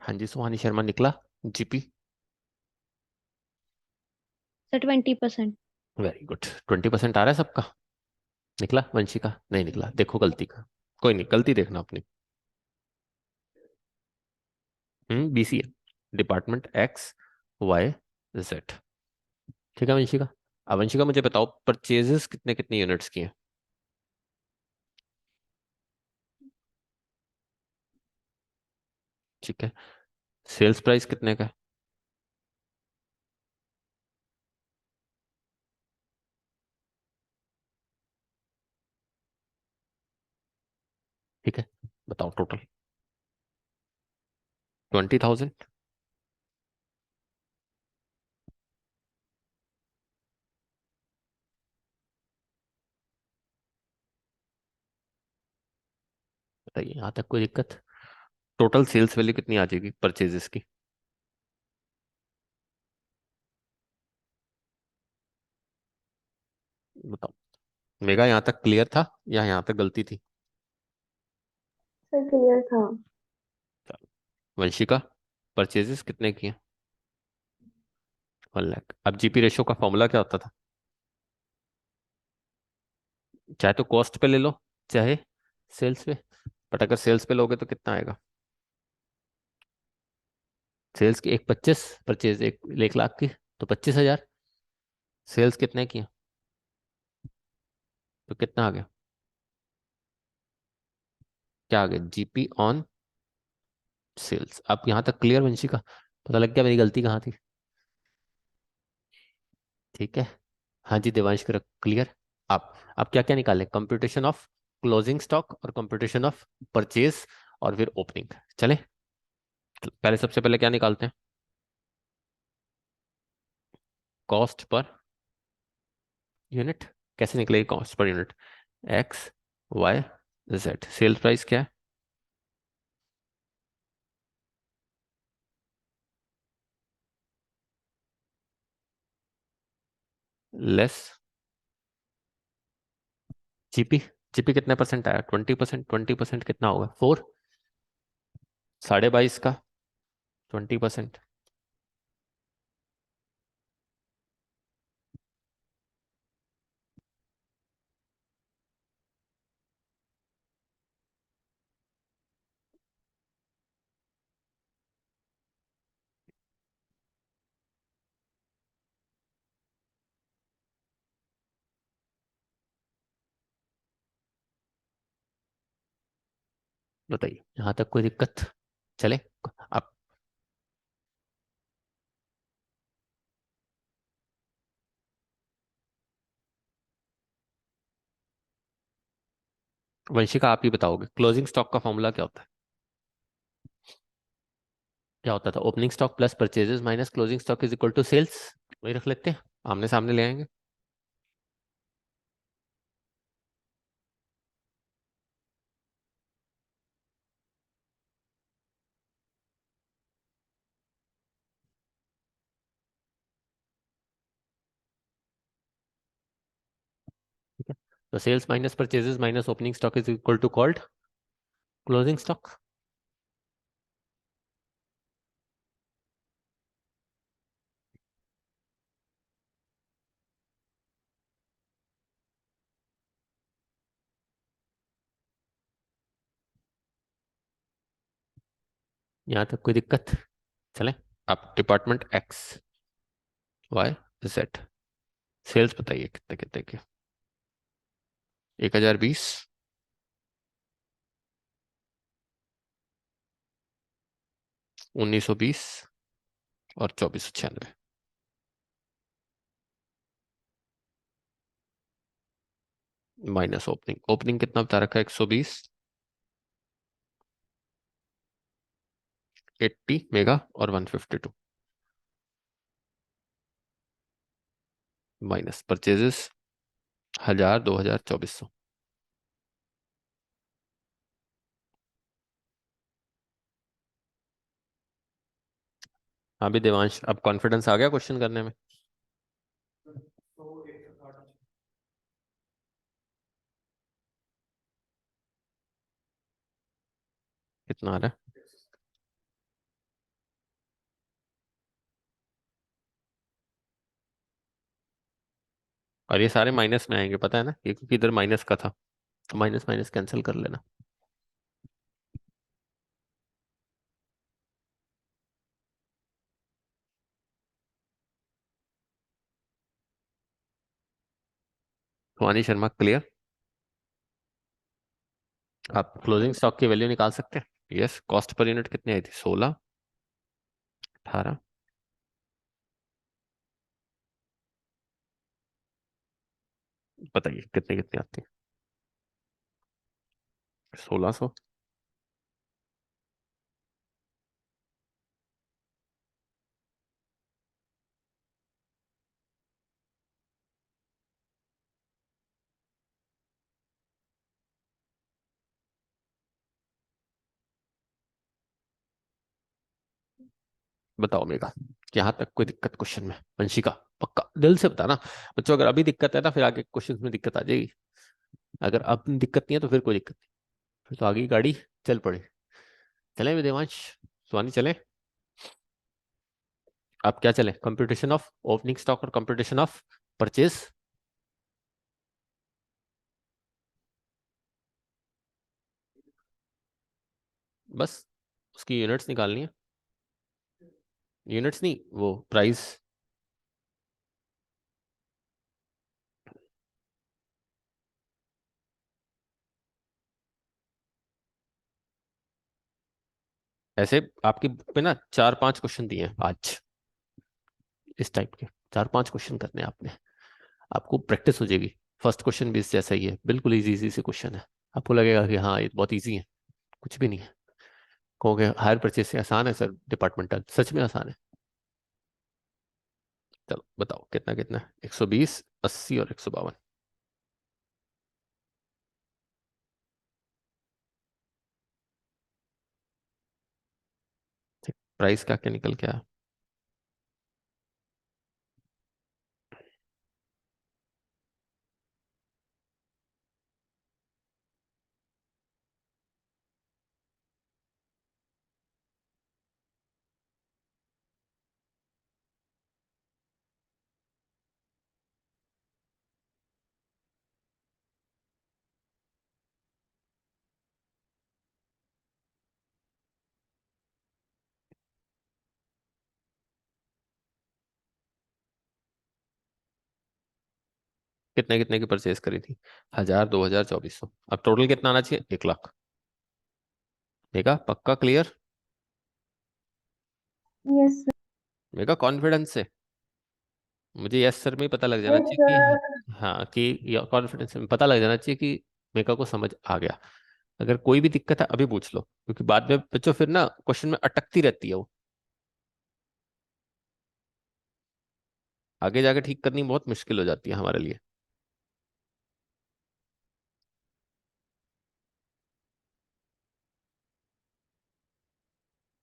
हाँ जी, सुहानी शर्मा निकला जीपी। सर 20%। Very good. 20% आ रहा है सबका? निकला? वंशी का नहीं निकला, देखो गलती का। कोई नहीं, गलती देखना अपनी। बीसी है, डिपार्टमेंट एक्स वाई जेड। ठीक है वंशिका। अब वंशिका मुझे बताओ, परचेजेस कितने कितने यूनिट्स की हैं? ठीक है। सेल्स प्राइस कितने का है? ठीक है, बताओ टोटल। 20,000। बताइए यहाँ तक कोई दिक्कत? टोटल सेल्स वैल्यू कितनी आ जाएगी परचेजेस की? बताओ। मेगा यहाँ तक क्लियर था या यहाँ तक गलती थी? सर क्लियर था। चलो, वंशिका, परचेजेस कितने किए? 1 लाख। अब जीपी रेशो का फॉर्मूला क्या होता था? चाहे तो कॉस्ट पे ले लो, चाहे सेल्स पे। बट अगर सेल्स पे लोगे तो कितना आएगा? सेल्स की एक 25, परचेज एक 1 लाख की, तो 25,000। सेल्स कितने की है, तो कितना आ गया? क्या आ गया? GP on sales. अब यहाँ तक क्लियर वंशिका? पता लग गया मेरी गलती कहाँ थी? ठीक है। हाँ जी देवांश, कर क्लियर। आप क्या क्या निकालें? कंप्यूटेशन ऑफ क्लोजिंग स्टॉक और कंप्यूटेशन ऑफ परचेज और फिर ओपनिंग। चले, पहले सबसे पहले क्या निकालते हैं? Cost per unit. कैसे निकलेगी cost per unit? X, Y, Z. Sales price क्या है? Less GP. जीपी कितने परसेंट आया? 20%। 20% कितना होगा? 4। 22.5 का 20%। बताइए यहाँ तक कोई दिक्कत? चले। आप वंशिका आप ही बताओगे क्लोजिंग स्टॉक का फॉर्मूला क्या होता है? क्या होता था? Opening stock plus purchases minus closing stock is equal to sales. वही रख लेते हैं, आमने सामने ले आएंगे। ठीक है, तो sales minus purchases minus opening stock is equal to called closing stock. यहाँ तक कोई दिक्कत? चले, आप department X, Y, Z. Sales बताइए कितने कितने के? 1,020, 1,920 और 2,496। Minus opening. ओपनिंग कितना बता रखा है? 120, 80 मेगा और 152। Minus purchases 1,000, 2,000, 2,400। हाँ भी देवांश, अब कॉन्फिडेंस आ गया क्वेश्चन करने में? कितना आ रहा है? और ये सारे माइनस में आएंगे, पता है ना, ये क्योंकि इधर माइनस का था। माइनस माइनस कैंसिल कर लेना। वानी शर्मा क्लियर? आप क्लोजिंग स्टॉक की वैल्यू निकाल सकते हैं? यस। कॉस्ट पर यूनिट कितनी आई थी? 16, 18। बताइए कितने कितने आती है? 1600। बताओ मेगा, यहाँ तक कोई दिक्कत क्वेश्चन में? वंशिका, पक्का दिल से बताना। बच्चों अगर अभी दिक्कत है ना, फिर आगे क्वेश्चन में दिक्कत आ जाएगी। अगर अब दिक्कत नहीं है तो फिर कोई दिक्कत नहीं, फिर तो आगे की गाड़ी चल पड़े। चले भी देवांश, सुहानी चले। आप क्या चले, कंप्यूटेशन ऑफ ओपनिंग स्टॉक और कंप्यूटेशन ऑफ परचेज? बस उसकी यूनिट्स निकालनी है। यूनिट्स नहीं, वो प्राइस। ऐसे आपकी बुक में ना 4-5 क्वेश्चन दिए हैं आज, इस टाइप के 4-5 क्वेश्चन करने हैं आपने। आपको प्रैक्टिस हो जाएगी। फर्स्ट क्वेश्चन भी इस जैसा ही है, बिल्कुल इजी इजी से क्वेश्चन है। आपको लगेगा कि हाँ ये बहुत इजी है, कुछ भी नहीं है। कहोगे हायर परचेज से आसान है सर डिपार्टमेंटल, सच में आसान है। चलो बताओ कितना कितना, 120, 80 और 152। प्राइस का क्या निकल के आया? कितने कितने की परचेज करी थी? 1000, 2000, 2400। अब टोटल कितना आना चाहिए? 1 लाख। मेगा पक्का clear? Yes sir. Mega confidence से, मुझे यस सर में ही पता लग जाना यस चाहिए सर। कि हाँ, कि कॉन्फिडेंस में पता लग जाना चाहिए कि मेगा को समझ आ गया। अगर कोई भी दिक्कत है अभी पूछ लो, क्योंकि बाद में बच्चों फिर ना क्वेश्चन में अटकती रहती है वो, आगे जाके ठीक करनी बहुत मुश्किल हो जाती है हमारे लिए।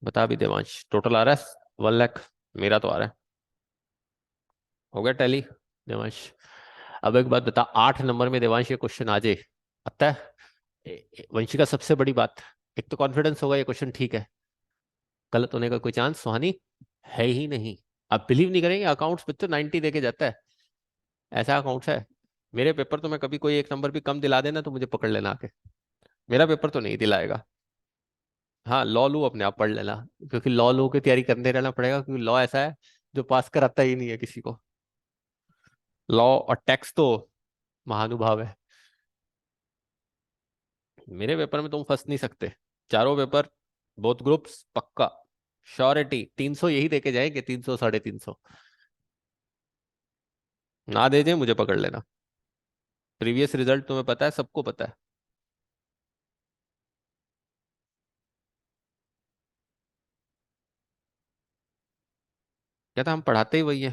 बता भी देवांश, टोटल आ रहा है 1 लाख? मेरा तो आ रहा है। हो गया टैली देवांश? अब एक बात बता, 8 नंबर में देवांश ये क्वेश्चन आ जाए, आता है? वंशी का सबसे बड़ी बात, एक तो कॉन्फिडेंस होगा ये क्वेश्चन ठीक है, गलत होने का कोई चांस सुहानी है ही नहीं। आप बिलीव नहीं करेंगे, अकाउंट्स बच्चों 90 देके जाता है, ऐसा अकाउंट्स है। मेरे पेपर तो मैं कभी कोई एक नंबर भी कम दिला देना तो मुझे पकड़ लेना आके, मेरा पेपर तो नहीं दिलाएगा। हाँ लॉ लू अपने आप पढ़ लेना, क्योंकि लॉ लू की तैयारी करते रहना पड़ेगा, क्योंकि लॉ ऐसा है जो पास कराता ही नहीं है किसी को। लॉ और टैक्स तो महानुभाव है। मेरे पेपर में तुम फंस नहीं सकते, चारों पेपर, बोथ ग्रुप्स पक्का, श्योरिटी 300 यही देके जाएंगे, 300, 350। ना दे जाए मुझे पकड़ लेना। प्रीवियस रिजल्ट तुम्हें पता है, सबको पता है। क्या था, हम पढ़ाते ही वही है।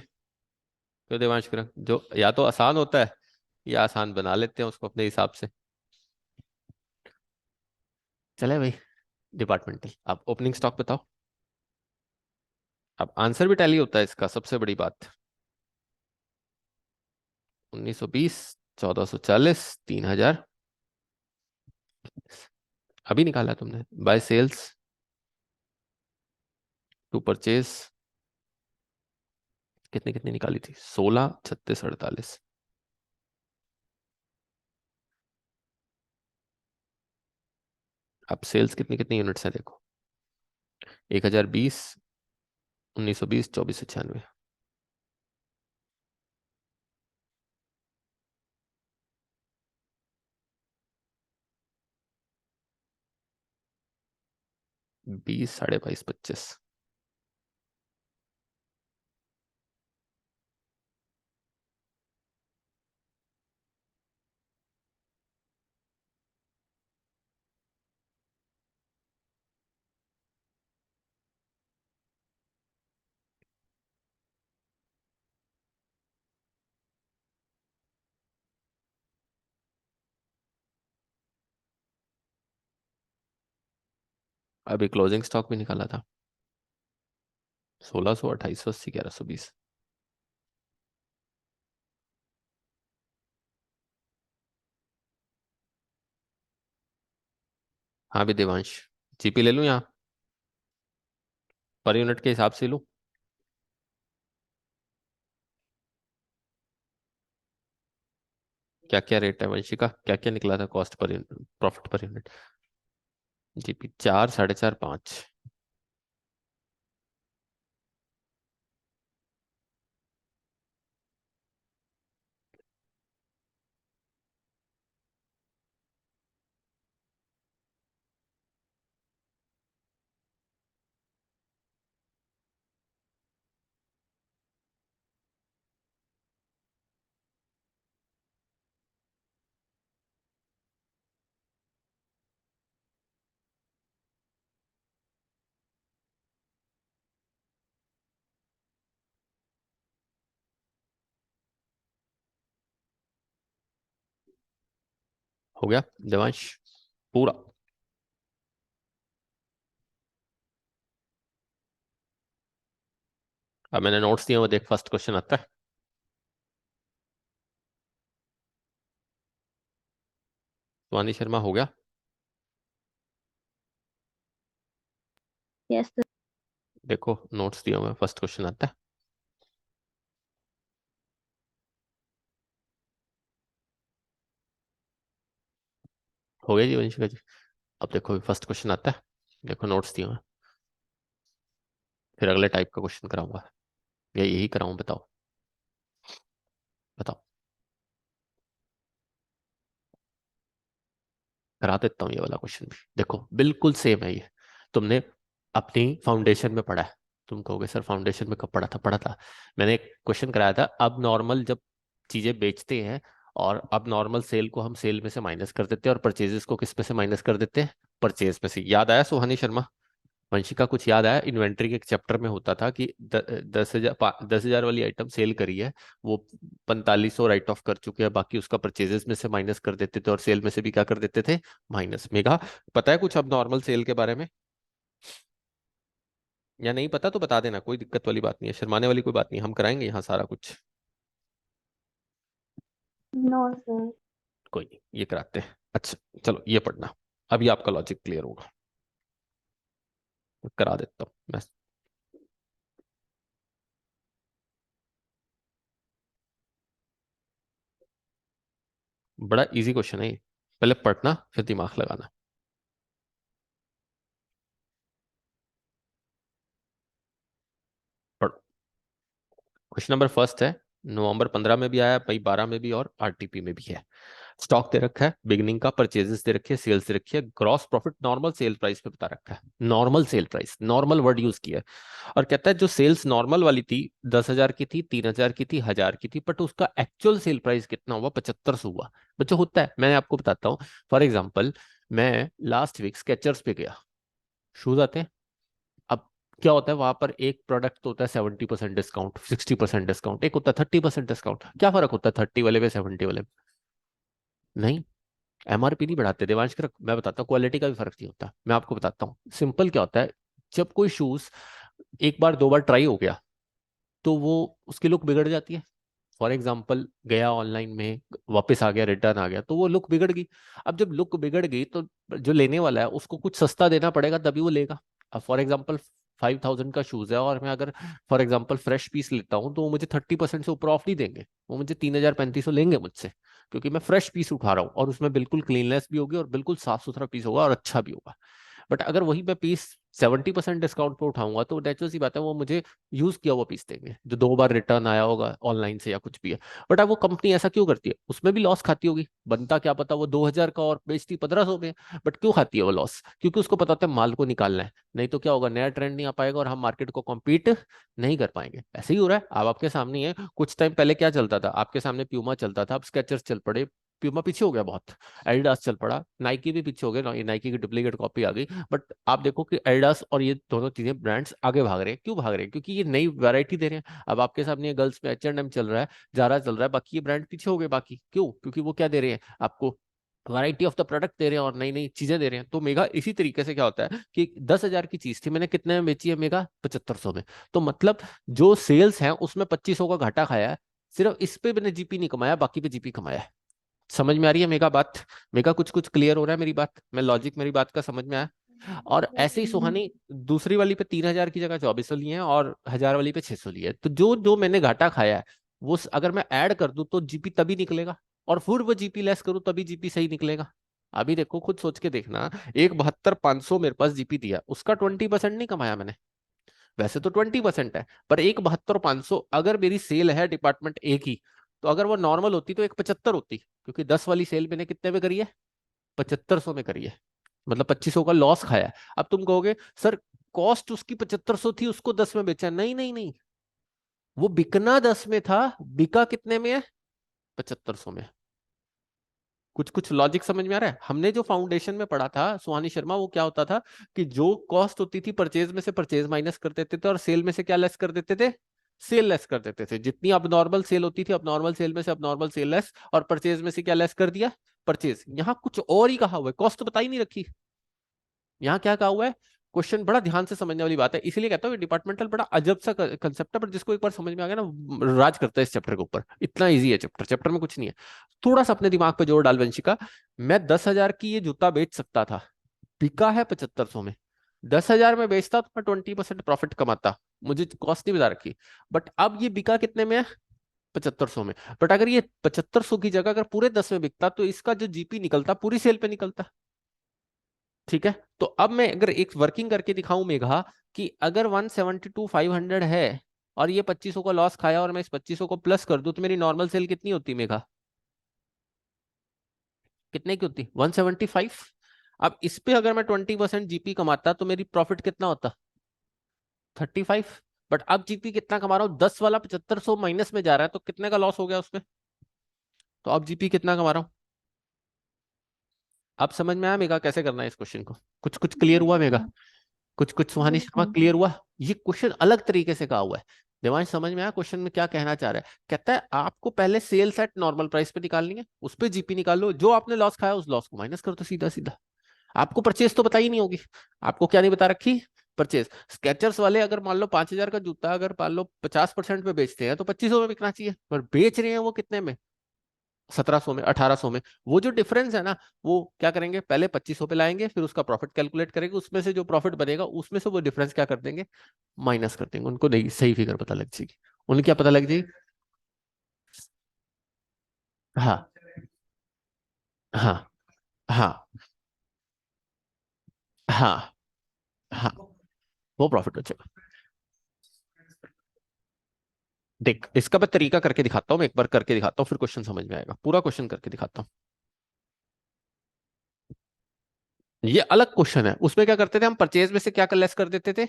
क्यों देवांश किरण, जो या तो आसान होता है या आसान बना लेते हैं उसको अपने हिसाब से। चले भाई, डिपार्टमेंटल। आप ओपनिंग स्टॉक बताओ। अब आंसर भी टैली होता है इसका, सबसे बड़ी बात। 1920, 1440, 3000। अभी निकाला तुमने, बाय सेल्स टू परचेज। कितने कितने निकाली थी? 16, 36, 48। अब सेल्स कितनी कितनी यूनिट्स है देखो, 1020, 1920, 2496। 20, 22.5, 25। अभी क्लोजिंग स्टॉक भी निकाला था, 1600, 2880, 1120। हाँ भी देवांश, जीपी ले लूँ यहाँ, पर यूनिट के हिसाब से लूँ? क्या क्या रेट है वंशिका, क्या क्या निकला था cost per unit, profit per unit? GP 4, 4.5, 5। हो गया देवांश पूरा? अब मैंने नोट्स दिए, वो देख, फर्स्ट क्वेश्चन आता है। स्वाति शर्मा हो गया? Yes sir. देखो नोट्स दिए हुए, फर्स्ट क्वेश्चन आता है। हो गया जी वंशिका जी? अब देखो फर्स्ट क्वेश्चन आता है, देखो नोट्स दिए हुए, फिर अगले टाइप का क्वेश्चन कराऊंगा, या यही कराऊं, बताओ बताओ। करा देता हूँ ये वाला क्वेश्चन भी, देखो बिल्कुल सेम है ये। तुमने अपनी फाउंडेशन में पढ़ा है, तुम कहोगे सर फाउंडेशन में कब पढ़ा था? पढ़ा था, मैंने एक क्वेश्चन कराया था। अब नॉर्मल जब चीजें बेचते हैं, और अब नॉर्मल सेल को हम सेल में से माइनस कर देते हैं, और परचेजेस को किस में से माइनस कर देते हैं? परचेज में से। याद आया सुहानी शर्मा? वंशिका कुछ याद आया? इन्वेंट्री के एक चैप्टर में होता था कि 10,000 वाली आइटम सेल करी है, वो 4500 राइट ऑफ कर चुके हैं, बाकी उसका परचेजेस में से माइनस कर देते थे, और सेल में से भी क्या कर देते थे? माइनस। मेगा पता है कुछ अब नॉर्मल सेल के बारे में, या नहीं पता तो बता देना, कोई दिक्कत वाली बात नहीं है, शर्माने वाली कोई बात नहीं, हम कराएंगे यहाँ सारा कुछ। No sir. कोई नहीं, ये कराते हैं। अच्छा चलो ये पढ़ना, अभी आपका लॉजिक क्लियर होगा, करा देता हूँ मैं। बड़ा इजी क्वेश्चन है ये, पहले पढ़ना फिर दिमाग लगाना। क्वेश्चन नंबर फर्स्ट है, नवंबर 15 में भी आया भाई, 12 में भी, और आरटीपी में भी है। स्टॉक दे रखा है, बिगनिंग का परचेजेस दे रखी है, सेल्स दे रखी है, gross profit normal sale price पे बता रखा है। Normal sale price, normal word use किया है। और कहता है जो सेल्स नॉर्मल वाली थी 10,000 की थी, 3,000 की थी, 1,000 की थी, बट उसका एक्चुअल सेल प्राइस कितना हुआ? 7500 हुआ। बच्चों होता है, मैं आपको बताता हूँ। फॉर एग्जाम्पल, मैं लास्ट वीक स्केचर्स पे गया, शूज आते हैं। अब क्या होता है वहां पर, एक प्रोडक्ट तो होता है 70% डिस्काउंट, 60% डिस्काउंट, एक होता है 30% डिस्काउंट। क्या फर्क होता है 30 वाले में 70 वाले में? नहीं, एमआरपी नहीं बढ़ाते देवांश का, मैं बताता हूँ, क्वालिटी का भी फर्क नहीं होता। मैं आपको बताता हूँ सिंपल क्या होता है। जब कोई शूज एक बार दो बार ट्राई हो गया, तो वो उसकी लुक बिगड़ जाती है। फॉर एग्जाम्पल, गया ऑनलाइन में, वापस आ गया, रिटर्न आ गया, तो वो लुक बिगड़ गई। अब जब लुक बिगड़ गई, तो जो लेने वाला है उसको कुछ सस्ता देना पड़ेगा, तभी वो लेगा। अब फॉर एग्जाम्पल 5,000 का शूज है, और मैं अगर फॉर एग्जाम्पल फ्रेश पीस लेता हूँ, तो वो मुझे 30% से ऊपर ऑफ नहीं देंगे, वो मुझे 3,000 3500 लेंगे मुझसे, क्योंकि मैं फ्रेश पीस उठा रहा हूँ, और उसमें बिल्कुल क्लीननेस भी होगी, और बिल्कुल साफ सुथरा पीस होगा, और अच्छा भी होगा। बट अगर वही मैं पीस 70% डिस्काउंट पे उठाऊंगा, तो नेचुरल सी बात है वो मुझे यूज किया हुआ पीस देंगे, जो दो बार रिटर्न आया होगा ऑनलाइन से या कुछ भी है। बट अब वो कंपनी ऐसा क्यों करती है? उसमें भी लॉस खाती होगी, बनता क्या पता वो 2,000 का और बेचती 1,500 में। बट क्यों खाती है वो लॉस? क्योंकि उसको पता होता है माल को निकालना है, नहीं तो क्या होगा, नया ट्रेंड नहीं आ पाएगा, और हम मार्केट को कॉम्पीट नहीं कर पाएंगे। ऐसे ही हो रहा है, अब आपके सामने ही है। कुछ टाइम पहले क्या चलता था आपके सामने? प्यूमा चलता था, अब स्केचर्स चल पड़े, प्यूमा पीछे हो गया बहुत, एडिडास चल पड़ा, नाइकी भी पीछे हो गए, नाइकी की डुप्लीकेट कॉपी आ गई। बट आप देखो कि एडिडास और ये दोनों चीजें, ब्रांड्स आगे भाग रहे हैं। क्यों भाग रहे हैं? क्योंकि ये नई वैरायटी दे रहे हैं। अब आपके सामने गर्ल्स में H&M चल रहा है, जारा चल रहा है, बाकी ये ब्रांड पीछे हो गए। बाकी क्यों? क्योंकि वो क्या दे रहे हैं आपको? वैरायटी ऑफ द प्रोडक्ट दे रहे हैं और नई नई चीजें दे रहे हैं। तो मेगा इसी तरीके से क्या होता है कि 10,000 की चीज थी, मैंने कितने में बेची है मेगा? 7500 में। तो मतलब जो सेल्स है उसमें 2500 का घाटा खाया है, सिर्फ इस पे मैंने जीपी नहीं कमाया, बाकी पे जीपी कमाया है। समझ में आ रही है मेगा बात? मेगा कुछ कुछ क्लियर हो रहा है मेरी बात? मैं लॉजिक मेरी बात का समझ में आया? और ऐसे ही सुहानी दूसरी वाली पे 3,000 की जगह 2400 लिए हैं और 1,000 वाली पे 600 लिए हैं। तो जो जो मैंने घाटा खाया है वो अगर मैं ऐड कर दूं तो जीपी तभी निकलेगा, और फिर वो जीपी लेस करूं तभी जीपी सही निकलेगा। अभी देखो खुद सोच के देखना, एक 72,500 मेरे पास जीपी दिया, उसका 20% नहीं कमाया मैंने। वैसे तो 20% है, पर एक 72,500 अगर मेरी सेल है डिपार्टमेंट ए की, तो अगर वो नॉर्मल होती तो एक 75 होती, क्योंकि 10 वाली सेल मैंने कितने में करी है? 7500 में करी है। मतलब 2500 का लॉस खाया है। अब तुम कहोगे सर कॉस्ट उसकी 7500 थी, उसको 10 में बेचा। नहीं नहीं नहीं, वो बिकना 10 में था, बिका कितने में है? 7500 में। कुछ कुछ लॉजिक समझ में आ रहा है? हमने जो फाउंडेशन में पढ़ा था सुहानी शर्मा, वो क्या होता था कि जो कॉस्ट होती थी परचेज में से परचेज माइनस कर देते थे, और सेल में से क्या लेस कर देते थे? सेल लेस कर देते थे। जितनी अब नॉर्मल सेल होती थी, अब नॉर्मल सेल में से अब नॉर्मल सेल लेस, और परचेज में से क्या लेस कर दिया? परचेज। यहाँ कुछ और ही कहा हुआ है, कॉस्ट तो बता ही नहीं रखी। यहाँ क्या कहा हुआ है? क्वेश्चन बड़ा ध्यान से समझने वाली बात है, इसीलिए कहता हूँ डिपार्टमेंटल बड़ा अजब सा कंसेप्ट है, पर जिसको एक बार समझ में आ गया ना, राज करता है इस चैप्टर के ऊपर। इतना इजी है चैप्टर, चैप्टर में कुछ नहीं है। थोड़ा सा अपने दिमाग पे जोर डाल वंशिका। मैं 10,000 की ये जूता बेच सकता था, बिका है 7500 में। 10,000 में बेचता तो मैं 20% प्रॉफिट कमाता, मुझे कॉस्ट नहीं बता रखी। बट अब ये बिका कितने में है? 7500 में। बट अगर ये 7500 की जगह अगर पूरे 10 में बिकता, तो इसका जो जीपी निकलता पूरी सेल पे निकलता। ठीक है। तो अब मैं अगर एक वर्किंग करके दिखाऊं मेघा, कि अगर 172,500 है और ये 2500 का लॉस खाया, और मैं इस 2500 को प्लस कर दूं, तो मेरी नॉर्मल सेल कितनी होती मेघा? कितने की होती? 175। अब इस पे अगर मैं 20% जीपी कमाता तो मेरी प्रॉफिट कितना होता? 35। बट अब जीपी कितना कमा रहा हूँ? 10 वाला 7500 माइनस में जा रहा है, तो कितने का लॉस हो गया उसमें? तो अब जीपी कितना कमा रहा हूँ? अब समझ में आया मेगा कैसे करना है इस क्वेश्चन को? कुछ कुछ क्लियर हुआ मेगा? कुछ कुछ सुहानी शर्मा क्लियर हुआ? ये क्वेश्चन अलग तरीके से कहा हुआ है। देवांश समझ में आया क्वेश्चन में क्या कहना चाह रहा है? कहता है आपको पहले सेल्स एट नॉर्मल प्राइस पे निकालनी है, उस पे जीपी निकालो, जो आपने लॉस खाया उस लॉस को माइनस कर दो सीधा सीधा। आपको परचेज तो बताई नहीं होगी। आपको क्या नहीं बता रखी? परचेज। स्केचर्स वाले अगर मान लो 5,000 का जूता अगर मान लो 50% पे बेचते हैं, तो 2500 में बिकना चाहिए, पर बेच रहे हैं वो कितने में? 1700 में, 1800 में। वो जो डिफरेंस है ना, वो क्या करेंगे? पहले 2500 पे लाएंगे, फिर उसका प्रॉफिट कैलकुलेट करेंगे, उसमें से जो प्रॉफिट बनेगा उसमें से वो डिफरेंस क्या कर देंगे? माइनस कर देंगे। उनको नहीं सही फिगर पता लग जाएगी। उन्हें क्या पता लग जाएगी? हाँ हाँ हाँ हाँ हाँ, वो प्रॉफिट हो जाएगा। देख इसका मैं तरीका करके दिखाता हूँ, मैं एक बार करके दिखाता हूँ, फिर क्वेश्चन समझ में आएगा। पूरा क्वेश्चन करके दिखाता हूँ। ये अलग क्वेश्चन है, उसमें क्या करते थे हम? परचेज में से क्या लेस कर देते थे?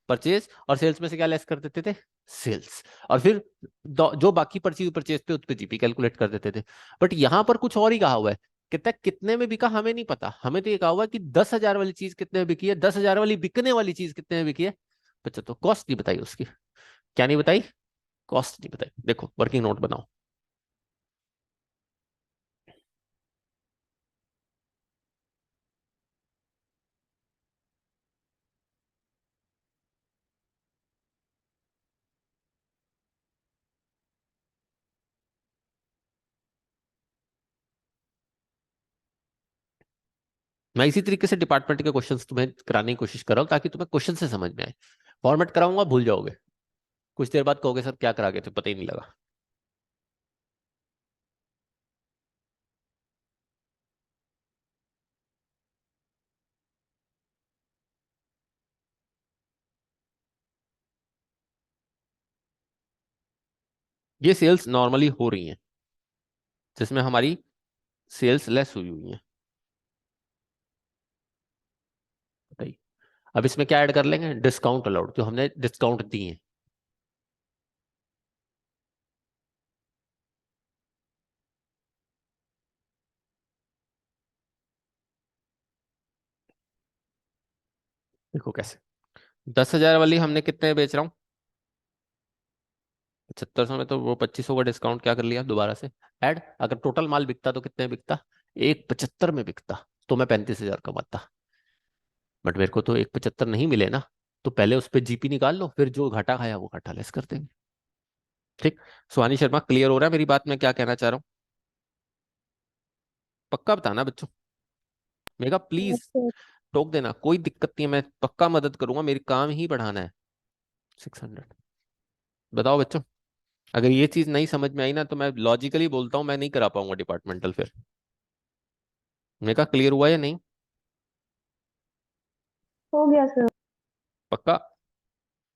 परचेज। और सेल्स में से क्या लेस कर देते थे? सेल्स। और फिर जो बाकी पर्ची हुई परचेज पे, उस पे जीपी कैलकुलेट कर देते थे। बट यहां पर कुछ और ही कहा हुआ है। कितना कितने में बिका हमें नहीं पता, हमें तो ये कहा हुआ है कि 10,000 वाली चीज कितने में बिकी है, 10,000 वाली बिकने वाली चीज कितने में बिकी है? अच्छा, तो कॉस्ट नहीं बताई उसकी। क्या नहीं बताई? कॉस्ट नहीं बताई। देखो वर्किंग नोट बनाओ। मैं इसी तरीके से डिपार्टमेंट के क्वेश्चंस तुम्हें कराने की कोशिश कर रहा हूँ, ताकि तुम्हें क्वेश्चन से समझ में आए। फॉर्मेट कराऊंगा भूल जाओगे, कुछ देर बाद कहोगे सर क्या करा गए थे, पता ही नहीं लगा। ये सेल्स नॉर्मली हो रही हैं, जिसमें हमारी सेल्स लेस हुई हुई है। बताइए। अब इसमें क्या ऐड कर लेंगे? डिस्काउंट अलाउड, जो हमने डिस्काउंट दी है। देखो कैसे। 10,000 वाली हमने कितने में बेच रहा हूँ? 7500 में। तो वो 2500 का डिस्काउंट क्या कर लिया दोबारा से ऐड। अगर टोटल माल बिकता तो कितने में बिकता? एक 75 में बिकता तो मैं 35,000 कमाता, बट मेरे को तो एक 75 नहीं मिले ना, तो पहले उस पर जीपी निकाल लो, फिर जो घाटा खाया वो घाटा लेस कर देंगे। ठीक। सुहानी शर्मा, क्लियर हो रहा है मेरी बात, मैं क्या कहना चाह रहा हूँ? पक्का बताना बच्चों, मेगा यस प्लीज सर। टोक देना, कोई दिक्कत नहीं है, मैं पक्का मदद करूंगा, मेरी काम ही बढ़ाना है। 600। बताओ बच्चों, अगर ये चीज नहीं समझ में आई ना, तो मैं लॉजिकली बोलता हूँ मैं नहीं करा पाऊंगा डिपार्टमेंटल फिर। मेगा क्लियर हुआ या नहीं? हो गया सर। पक्का?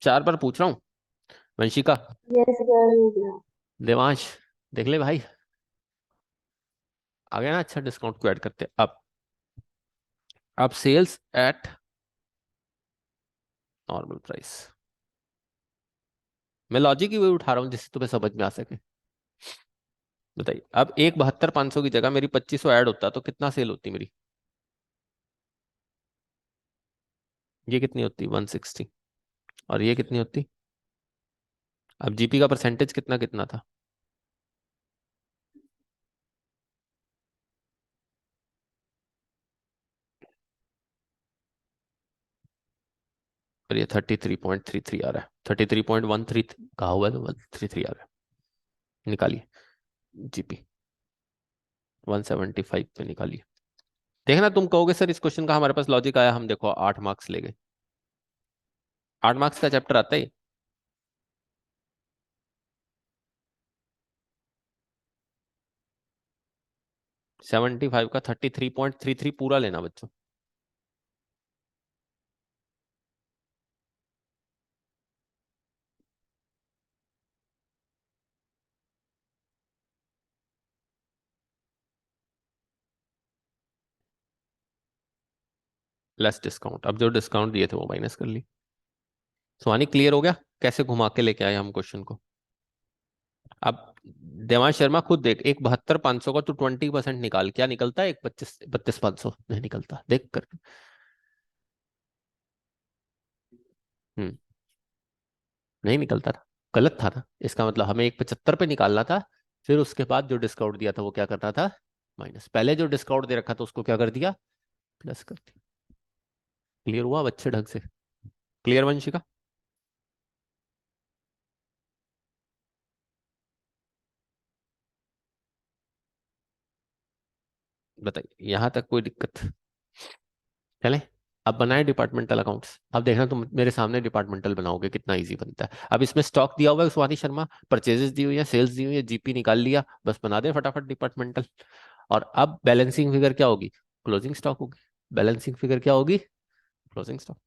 4 बार पूछ रहा हूँ। वंशिका, यस सर, हो गया। देवांश, देख ले भाई, आ गया ना? अच्छा, डिस्काउंट को ऐड करते हैं अब सेल्स एट नॉर्मल प्राइस। मैं लॉजिक ही वही उठा रहा हूँ जिससे तुम्हें समझ में आ सके। बताइए, अब एक 72,500 की जगह मेरी 2500 ऐड होता तो कितना सेल होती मेरी? ये कितनी होती? 160। और ये कितनी होती? अब जीपी का परसेंटेज कितना कितना था? और ये 33.33 आ रहा है, 33.13 कहा हुआ है तो 133 आ रहा है। निकालिए जीपी, 175 पे निकालिए। देखना, तुम कहोगे सर इस क्वेश्चन का हमारे पास लॉजिक आया, हम देखो 8 मार्क्स ले गए। 8 मार्क्स का चैप्टर आता है। 75 का 33.33 पूरा लेना बच्चों। लेस डिस्काउंट, अब जो डिस्काउंट दिए थे वो माइनस कर ली। सुहानी, क्लियर हो गया कैसे घुमा के लेके आए हम क्वेश्चन को? अब देवांश शर्मा खुद देख, एक 72,500 का तो 20% निकाल, क्या निकलता है? एक 32,500 नहीं निकलता, देख कर। हम्म। नहीं निकलता था, गलत था ना, इसका मतलब हमें एक 75 पे निकालना था। फिर उसके बाद जो डिस्काउंट दिया था वो क्या करना था? माइनस। पहले जो डिस्काउंट दे रखा था उसको क्या कर दिया? प्लस कर दिया। क्लियर हुआ अब अच्छे ढंग से? क्लियर वंशिका? बताइए, यहां तक कोई दिक्कत? चले, अब बनाए डिपार्टमेंटल अकाउंट्स। अब देखना तुम मेरे सामने डिपार्टमेंटल बनाओगे कितना इजी बनता है। अब इसमें स्टॉक दिया हुआ है स्वाति शर्मा, परचेजेस दी हुई है, सेल्स दी हुई है, जीपी निकाल लिया, बस बना दे फटाफट डिपार्टमेंटल। और अब बैलेंसिंग फिगर क्या होगी? क्लोजिंग स्टॉक होगी। बैलेंसिंग फिगर क्या होगी? Closing stock.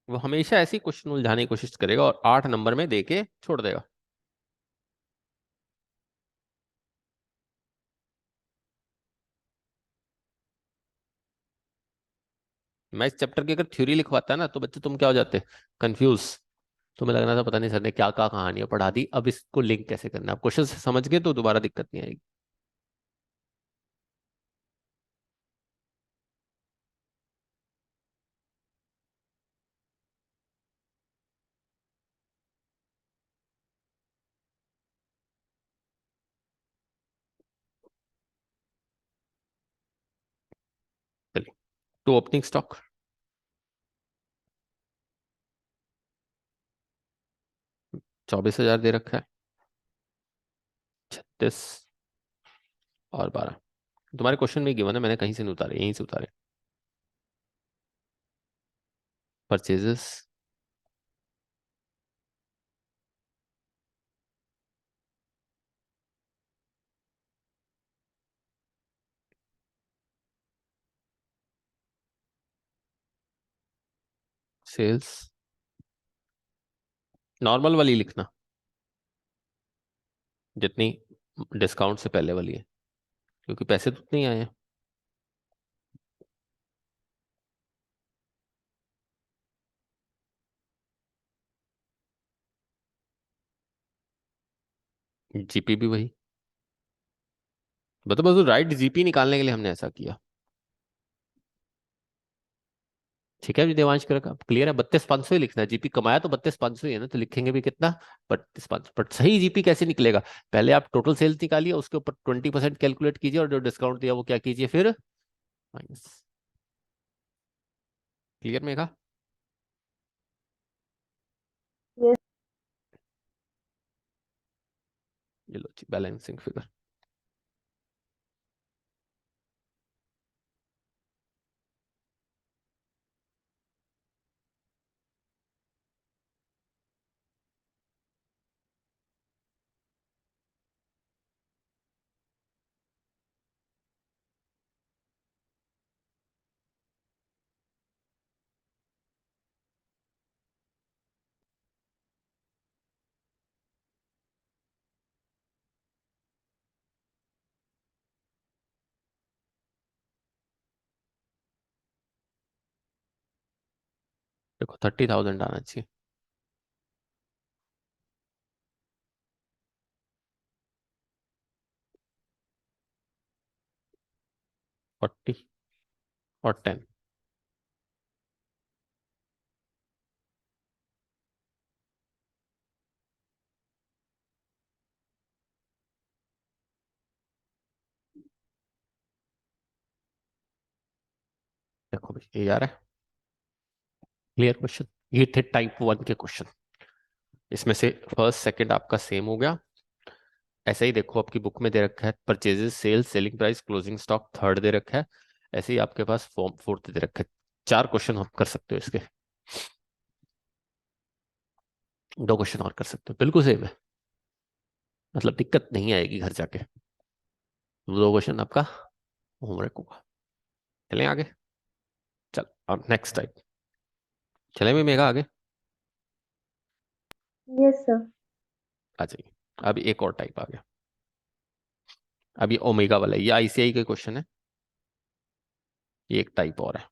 वो हमेशा ऐसी क्वेश्चन उलझाने की कोशिश करेगा और 8 नंबर में दे के छोड़ देगा। मैं इस चैप्टर की अगर थ्योरी लिखवाता ना तो बच्चे तुम क्या हो जाते? कंफ्यूज। तुम्हें लगना था पता नहीं सर ने क्या क्या कहानियां पढ़ा दी, अब इसको लिंक कैसे करना है। अब क्वेश्चन समझ गए तो दोबारा दिक्कत नहीं आएगी। चलिए, तो ओपनिंग स्टॉक 24,000 दे रखा है, 36 और 12। तुम्हारे क्वेश्चन में गिवन है, मैंने कहीं से नहीं उतारे, यहीं से उतारे। परचेजेस, सेल्स, नॉर्मल वाली लिखना जितनी डिस्काउंट से पहले वाली है, क्योंकि पैसे तो उतने ही आए हैं। जीपी भी वही। मतलब बस राइट जीपी निकालने के लिए हमने ऐसा किया। ठीक है जी देवांश, कर क्लियर है? 32,500 ही लिखना है, जीपी कमाया तो 32,500 ही है ना, तो लिखेंगे भी कितना? 32,500। बट सही जीपी कैसे निकलेगा? पहले आप टोटल सेल्स निकालिए, उसके ऊपर 20% कैलकुलेट कीजिए, और जो डिस्काउंट दिया वो क्या कीजिए फिर, माइनस। Clear mega? यस। ये लो जी बैलेंसिंग फिगर। देखो 30,000 आना चाहिए। 40 और 10। देखो भाई ये आ रहा है, क्लियर क्वेश्चन। ये थे टाइप 1 के क्वेश्चन। इसमें से फर्स्ट सेकंड आपका सेम हो गया। ऐसे ही देखो आपकी बुक में दे रखा है purchases, sales, selling price, closing stock, third दे रखा है। ऐसे ही आपके पास फॉर्म फोर्थ दे रखा है। 4 क्वेश्चन आप कर सकते हो इसके। 2 क्वेश्चन और कर सकते हो, बिल्कुल सेम है, मतलब दिक्कत नहीं आएगी घर जाके। 2 क्वेश्चन आपका होमवर्क होगा। चलें आगे। चल अब नेक्स्ट टाइप। चले भी मेगा आगे। Yes sir. आ जाइए। अब एक और टाइप आ गया। अब ये ओमेगा वाला है, ये आईसीआई के क्वेश्चन है। ये एक टाइप और है।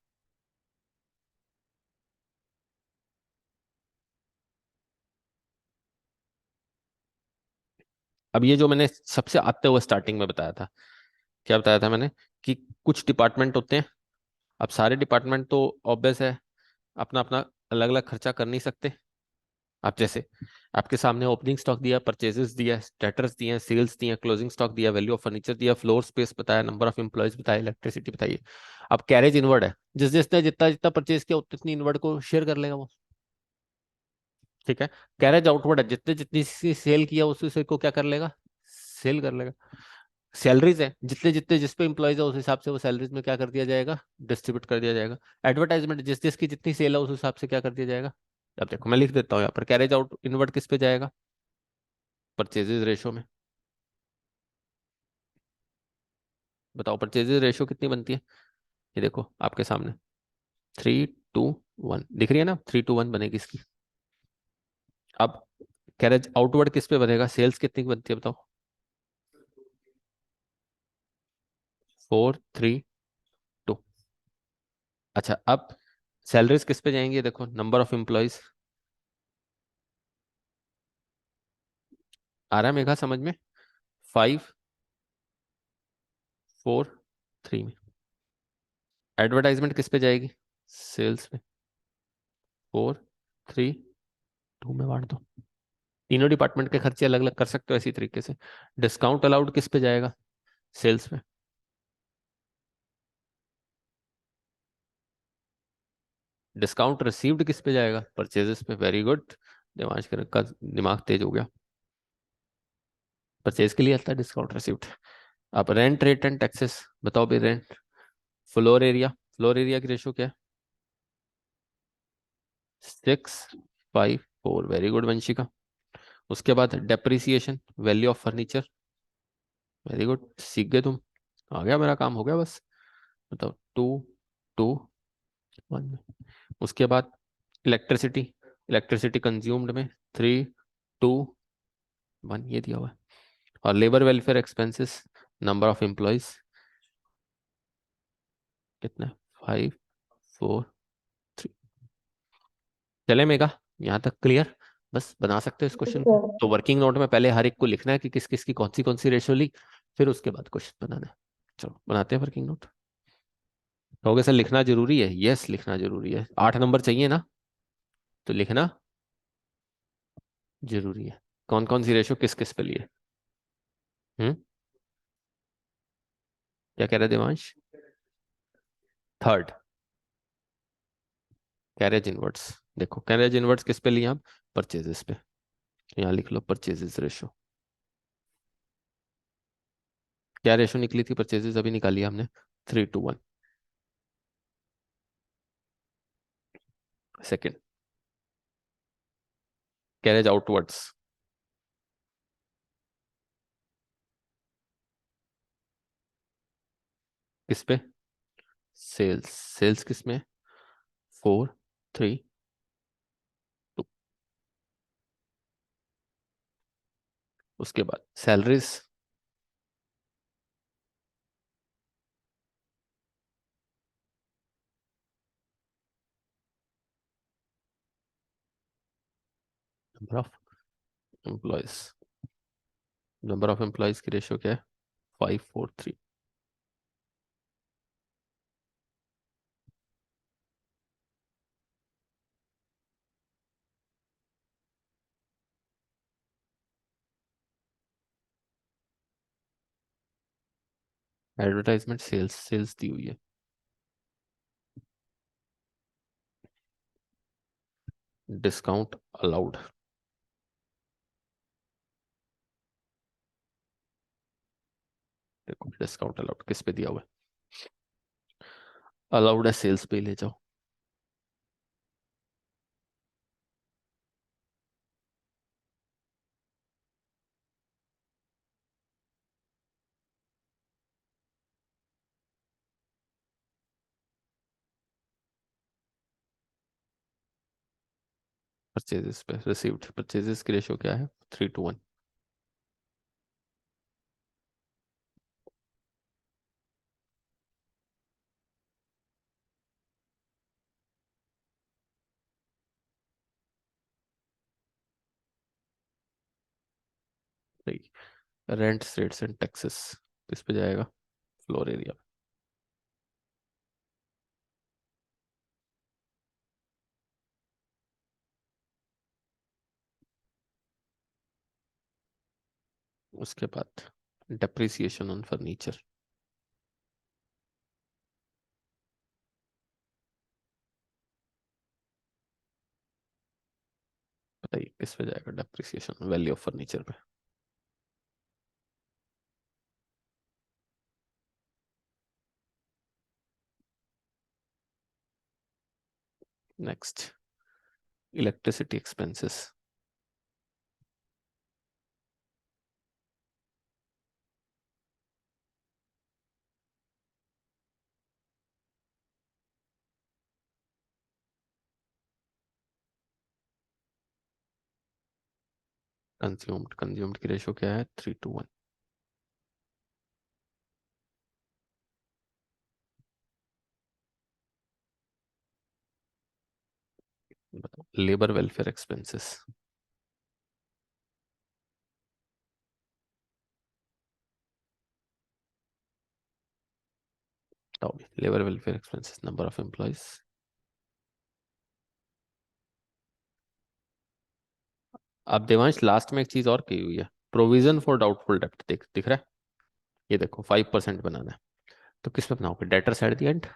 अब ये जो मैंने सबसे आते हुए स्टार्टिंग में बताया था, क्या बताया था मैंने? कि कुछ डिपार्टमेंट होते हैं। अब सारे डिपार्टमेंट तो ऑब्वियस है, अपना अपना अलग अलग खर्चा कर नहीं सकते। आप जैसे आपके सामने ओपनिंग स्टॉक दिया, परचेजेस दिया, स्टेटस दिए, सेल्स दिए, क्लोजिंग स्टॉक दिया, वैल्यू ऑफ फर्नीचर दिया, फ्लोर स्पेस बताया, नंबर ऑफ एम्प्लॉयज बताया, इलेक्ट्रिसिटी बताइए। अब कैरेज इनवर्ड है, जिस जिसने जितना जितना परचेज किया उतनी इनवर्ड को शेयर कर लेगा वो। ठीक है। कैरेज आउटवर्ड है, जितने जितनी सेल किया उसी से को क्या कर लेगा, सेल कर लेगा। सैलरीज है, जितने जितने जिस पे एम्प्लॉयज है उस हिसाब से वो सैलरीज में क्या कर दिया जाएगा, डिस्ट्रीब्यूट कर दिया जाएगा। एडवर्टाइजमेंट, जिस जिसकी जितनी सेल है उस हिसाब से क्या कर दिया जाएगा। अब देखो मैं लिख देता हूँ यहाँ पर, कैरेज आउट इनवर्ट किस पे जाएगा, परचेजेज रेशो में। बताओ परचेजेज रेशो कितनी बनती है? ये देखो आपके सामने 3:1 दिख रही है ना, 3:1 बनेगी इसकी। अब कैरेज आउटवर्ड किस पे बनेगा, सेल्स कितनी की बनती है बताओ? 4:3:2। अच्छा अब सैलरीज किस पे जाएंगी, देखो नंबर ऑफ एम्प्लॉयज। आ रहा है मेघा समझ में? 5:4:3 में। एडवर्टाइजमेंट किस पे जाएगी, सेल्स में। 4:3:2 में बांट दो। तीनों डिपार्टमेंट के खर्चे अलग अलग कर सकते हो इसी तरीके से। डिस्काउंट अलाउड किस पे जाएगा, सेल्स में। डिस्काउंट रिसीव्ड किस पे जाएगा, परचेजेस पे। वेरी गुड, दिमाग का दिमाग तेज हो गया। परचेज के लिए आता है डिस्काउंट रिसीव्ड। अब रेंट, रेट एंड टैक्सेस बताओ भाई। रेंट, फ्लोर एरिया की रेशो क्या है, 6:5:4। Very good Vanshika. उसके बाद depreciation, value of furniture. Very good, सीख गए तुम। आ गया, मेरा काम हो गया बस। बताओ 2:2:1। उसके बाद इलेक्ट्रिसिटी, इलेक्ट्रिसिटी कंज्यूम्ड में 3:2:1 ये दिया हुआ है। और labour welfare expenses, number of employees कितना है, 5:4:3। चले मेगा, यहाँ तक क्लियर? बस बना सकते हो इस यस क्वेश्चन को। सर। तो वर्किंग नोट में पहले हर एक को लिखना है कि किस किस की कौन सी रेशियो ली, फिर उसके बाद क्वेश्चन बनाना है। चलो बनाते हैं वर्किंग नोट। कहोगे सर लिखना जरूरी है, यस लिखना जरूरी है, 8 नंबर चाहिए ना, तो लिखना जरूरी है। कौन कौन सी रेशो किस किस पे लिए? हम्म। क्या कह रहे हैं देवांश? Third, carriage inwards. देखो कैरेज इनवर्ट्स किस पे लिए आप? परचेजेस पे। यहाँ लिख लो परचेजेस रेशो। क्या रेशो निकली थी परचेजेस, अभी निकाली हमने? 3:1। सेकेंड, कैरेज आउटवर्ड्स किस पे? सेल्स। सेल्स किस में? 4, 3, 2। उसके बाद salaries. Number of employees. Number of employees की रेशियो क्या है? 5, 4, 3। एडवर्टाइजमेंट सेल्स, सेल्स दी हुई है। Discount allowed. देखो डिस्काउंट अलाउड किस पे दिया हुआ है? अलाउड है सेल्स पे, ले जाओ। परचेजेस पे रिसीव्ड, परचेजेस की रेशियो क्या है? 3:1। रेंट रेट्स एंड टैक्सेस किस पे जाएगा? Floor area. उसके बाद डेप्रिसिएशन ऑन फर्नीचर। बताइए किस पे जाएगा डेप्रिसिएशन? वैल्यू ऑफ फर्नीचर पे। Next, electricity expenses. Consumed, consumed की रेशियो क्या है? 3:1। बताओ लेबर वेलफेयर एक्सपेंसेस। बताओ labour welfare expenses, number of employees. अब देवांश लास्ट में एक चीज और की हुई है, प्रोविजन फॉर डाउटफुल डेप्ट। देख दिख रहा है? ये देखो 5% बनाना है, तो किस पे बनाओगे? Debtors at the end?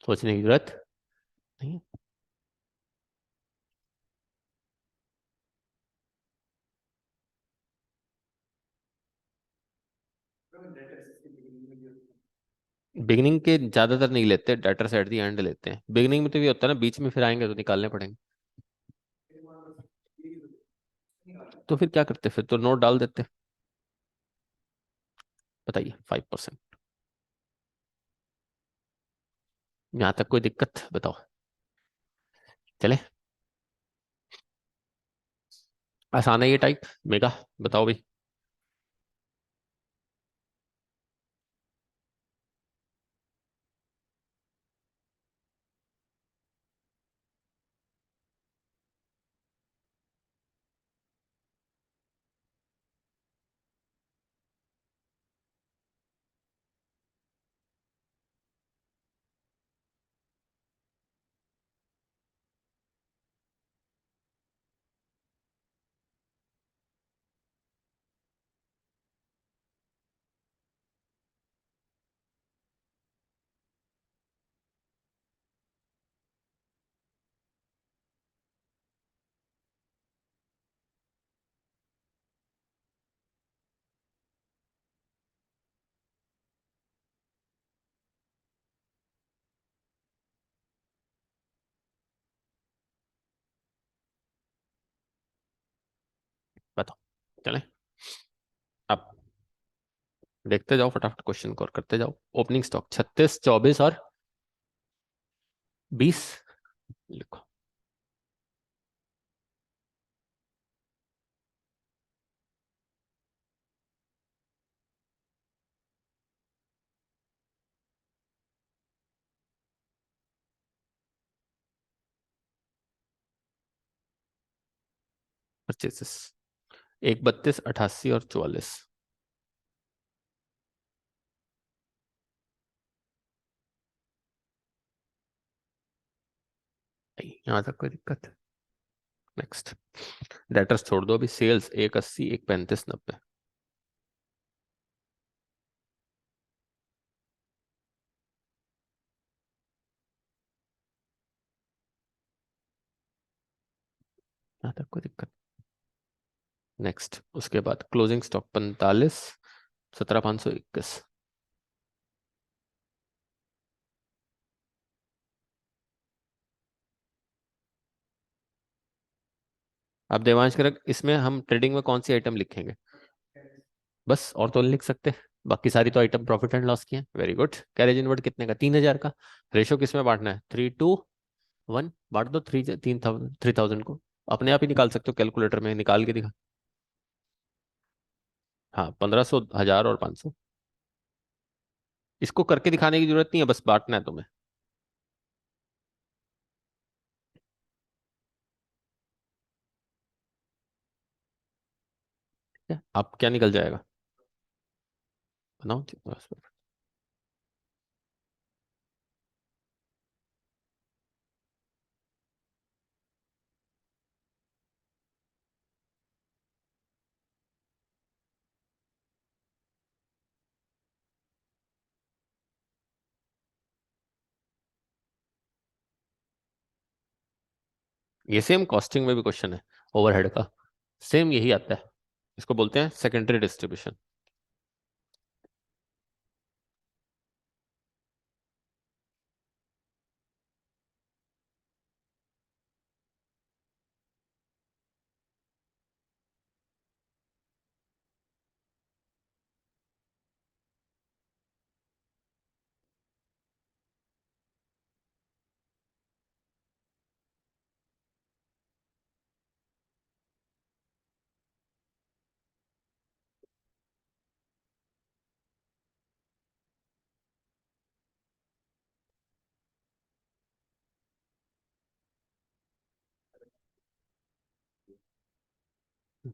सोचने की जरूरत नहीं है। बिगिनिंग के ज्यादातर नहीं लेते, डेटर्स एट द एंड लेते हैं। बिगिनिंग में तो ये होता है ना, बीच में फिर आएंगे तो निकालने पड़ेंगे। तो फिर क्या करते? फिर तो नोट डाल देते। बताइए 5%। यहाँ तक कोई दिक्कत बताओ? चले, आसान है ये टाइप। मेगा बताओ भाई। बताओ। चले अब देखते जाओ, फटाफट क्वेश्चन को और करते जाओ। ओपनिंग स्टॉक 36, 24 और 20 लिखो। परचेसेस 1, 32, 88 और 44। यहाँ तक कोई दिक्कत? नेक्स्ट। डेटर्स छोड़ दो अभी। सेल्स 1, 80, 1, 35, 90। यहाँ तक कोई दिक्कत? नेक्स्ट। उसके बाद क्लोजिंग स्टॉक 45, 17,521। अब देवांश करें, इसमें हम ट्रेडिंग में कौन सी आइटम लिखेंगे? बस, और तो नहीं लिख सकते। बाकी सारी तो आइटम प्रॉफिट एंड लॉस की है। Very good. कैरेज इनवर्ड कितने का? 3,000 का। रेशो किस में बांटना है? 3:1 बांट दो। 3,000 को अपने आप ही निकाल सकते हो कैलकुलेटर में, निकाल के दिखा। हाँ, 1,500, 1,000 और 500। इसको करके दिखाने की जरूरत नहीं है, बस बांटना है तुम्हें। ठीक है, अब क्या निकल जाएगा? बनाओ बस। ये सेम कॉस्टिंग में भी क्वेश्चन है ओवरहेड का, सेम यही आता है। इसको बोलते हैं सेकेंडरी डिस्ट्रीब्यूशन।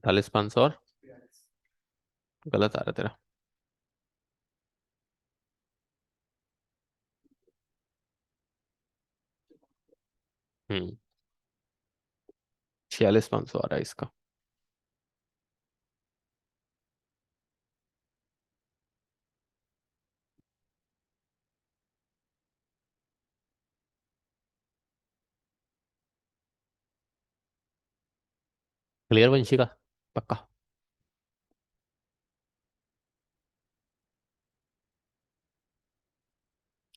चालीस, 500 और गलत आ रहा है तेरा। 46,500 आ रहा है इसका। क्लियर वंशिका? पक्का?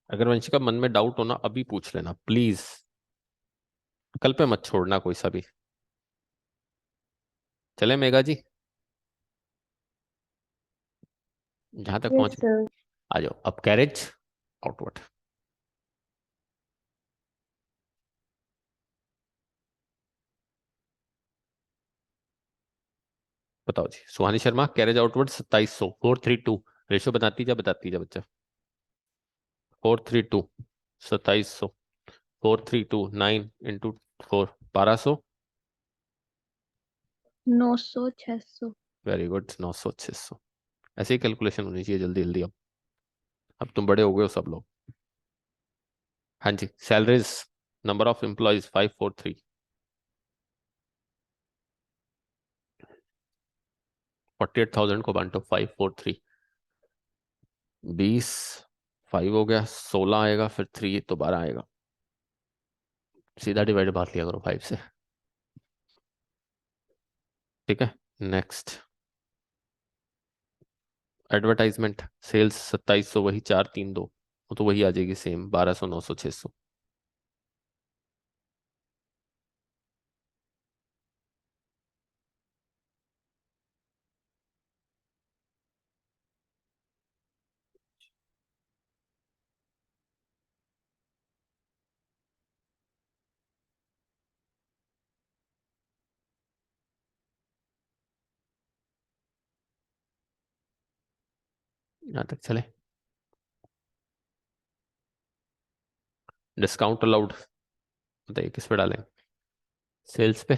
अगर वंशिका मन में डाउट होना अभी पूछ लेना प्लीज। कल पे मत छोड़ना कोई सा भी। चले मेघा जी, जहां तक यस पहुंच गए। सर। आ जाओ अब कैरेज आउटवर्ड। बताओ जी सुहानी शर्मा, कैरेज आउटवर्ड 2700, 432। रेशो बताती जा बच्चा। 432, 2700, 432, 9 × 4, 1200। 900, 600। Very good, 900, 600। ऐसे ही कैलकुलेशन होनी चाहिए जल्दी जल्दी। अब तुम बड़े हो गए हो सब लोग। हाँ जी, सैलरीज, नंबर ऑफ एम्प्लॉयज 543। 48,000 को बांटो 543। 20, 5 हो गया, 16 आएगा, फिर 3 तो 12 आएगा। सीधा डिवाइड बांट लिया करो 5 से। ठीक है। नेक्स्ट। एडवर्टाइजमेंट सेल्स 2700, वही 432। वो तो वही आ जाएगी सेम, 1200, 900, 600। यहाँ तक चले। डिस्काउंट अलाउड, बताइए किस पे डालें? सेल्स पे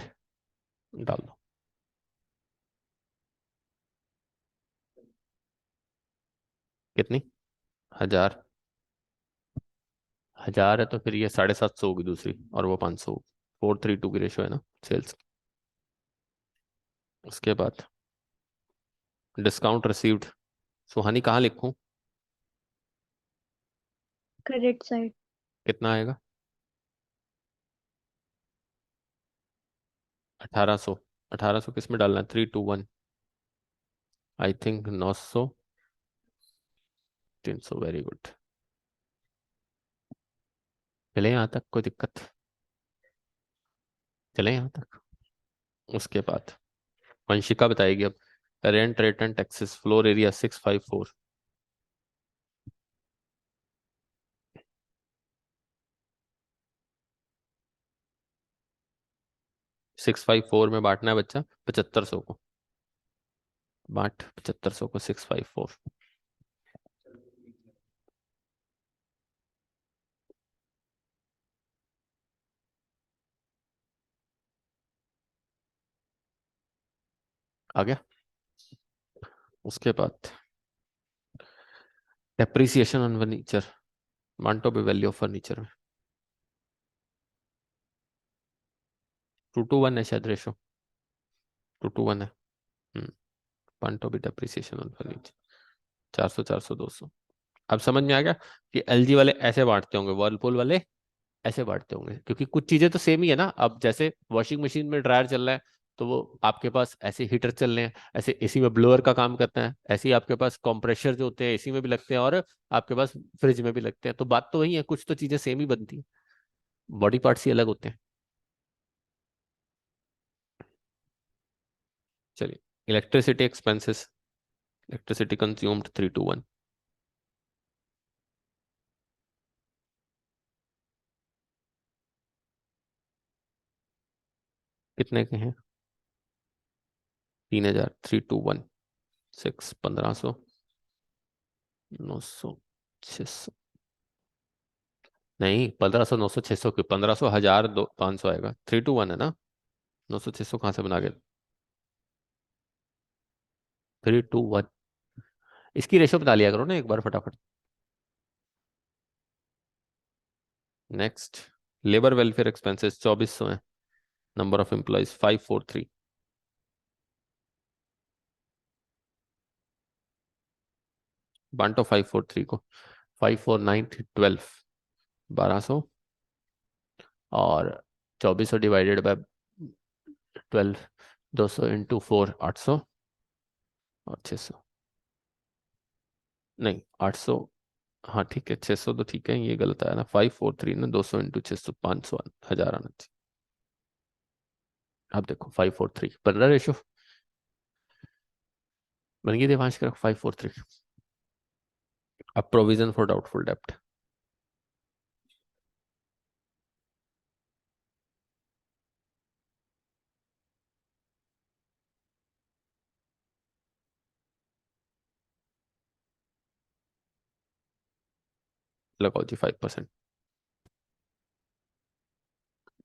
डाल दो। कितनी? 1000। 1000 है तो फिर ये 750 होगी दूसरी, और वो 500 होगी। 432 की रेशो है ना सेल्स। उसके बाद डिस्काउंट रिसीव्ड, सुहानी कहाँ लिखूं? Credit side. कितना आएगा? 1800। 1800 किस में डालना है? 321, आई थिंक 900। 300, very good. चले यहाँ तक, कोई दिक्कत? चले यहाँ तक। उसके बाद वंशिका बताएगी अब। Rent return taxes floor area 654। 654 में बांटना है बच्चा 7500 को। बांट 7500 को 654। आ गया? उसके बाद डेप्रिसिएशन ऑन फर्नीचर, बांटो भी वैल्यू ऑफ फर्नीचर में। 2:1 है शायद रेशो। 2:1 है। हम्म। बांटो भी डेप्रिसिएशन ऑन फर्नीचर। 400 400 200। अब समझ में आ गया कि एलजी वाले ऐसे बांटते होंगे, वर्लपूल वाले ऐसे बांटते होंगे, क्योंकि कुछ चीजें तो सेम ही है ना। अब जैसे वॉशिंग मशीन में ड्रायर चल रहा है, तो वो आपके पास ऐसे हीटर चल रहे हैं, ऐसे एसी में ब्लोअर का काम करता है, ऐसे ही आपके पास कंप्रेशर जो होते हैं एसी में भी लगते हैं, और आपके पास फ्रिज में भी लगते हैं। तो बात तो वही है, कुछ तो चीजें सेम ही बनती हैं, बॉडी पार्ट्स ही अलग होते हैं। चलिए, इलेक्ट्रिसिटी एक्सपेंसेस, इलेक्ट्रिसिटी कंज्यूम्ड 321। कितने के हैं? 3000। 321 6, 1500, 900, 600। नहीं, 1500 900 600 क्यों? 1500 1000 दो 500 आएगा। 321 है ना। 900 600 कहाँ से बना गया? 321। इसकी रेशो बता लिया करो ना एक बार फटाफट। नेक्स्ट, लेबर वेलफेयर एक्सपेंसेस 2400 है। Number of employees 543। बांटो 543 को। 549 12, 1200। और 2400 डिवाइडेड बाय 12, 200 इंटू 4, 800। और 600, नहीं 800। हाँ ठीक है, 600 तो ठीक है, ये गलत आया ना। 543 ना, 200 इंटू 600, 500, 1000 आना चाहिए। अब देखो 543 बन रहा रेशो। बन गई देवांश का 543। अब प्रोविजन फॉर डाउटफुल डेप्ट। लगाओ जी 5%।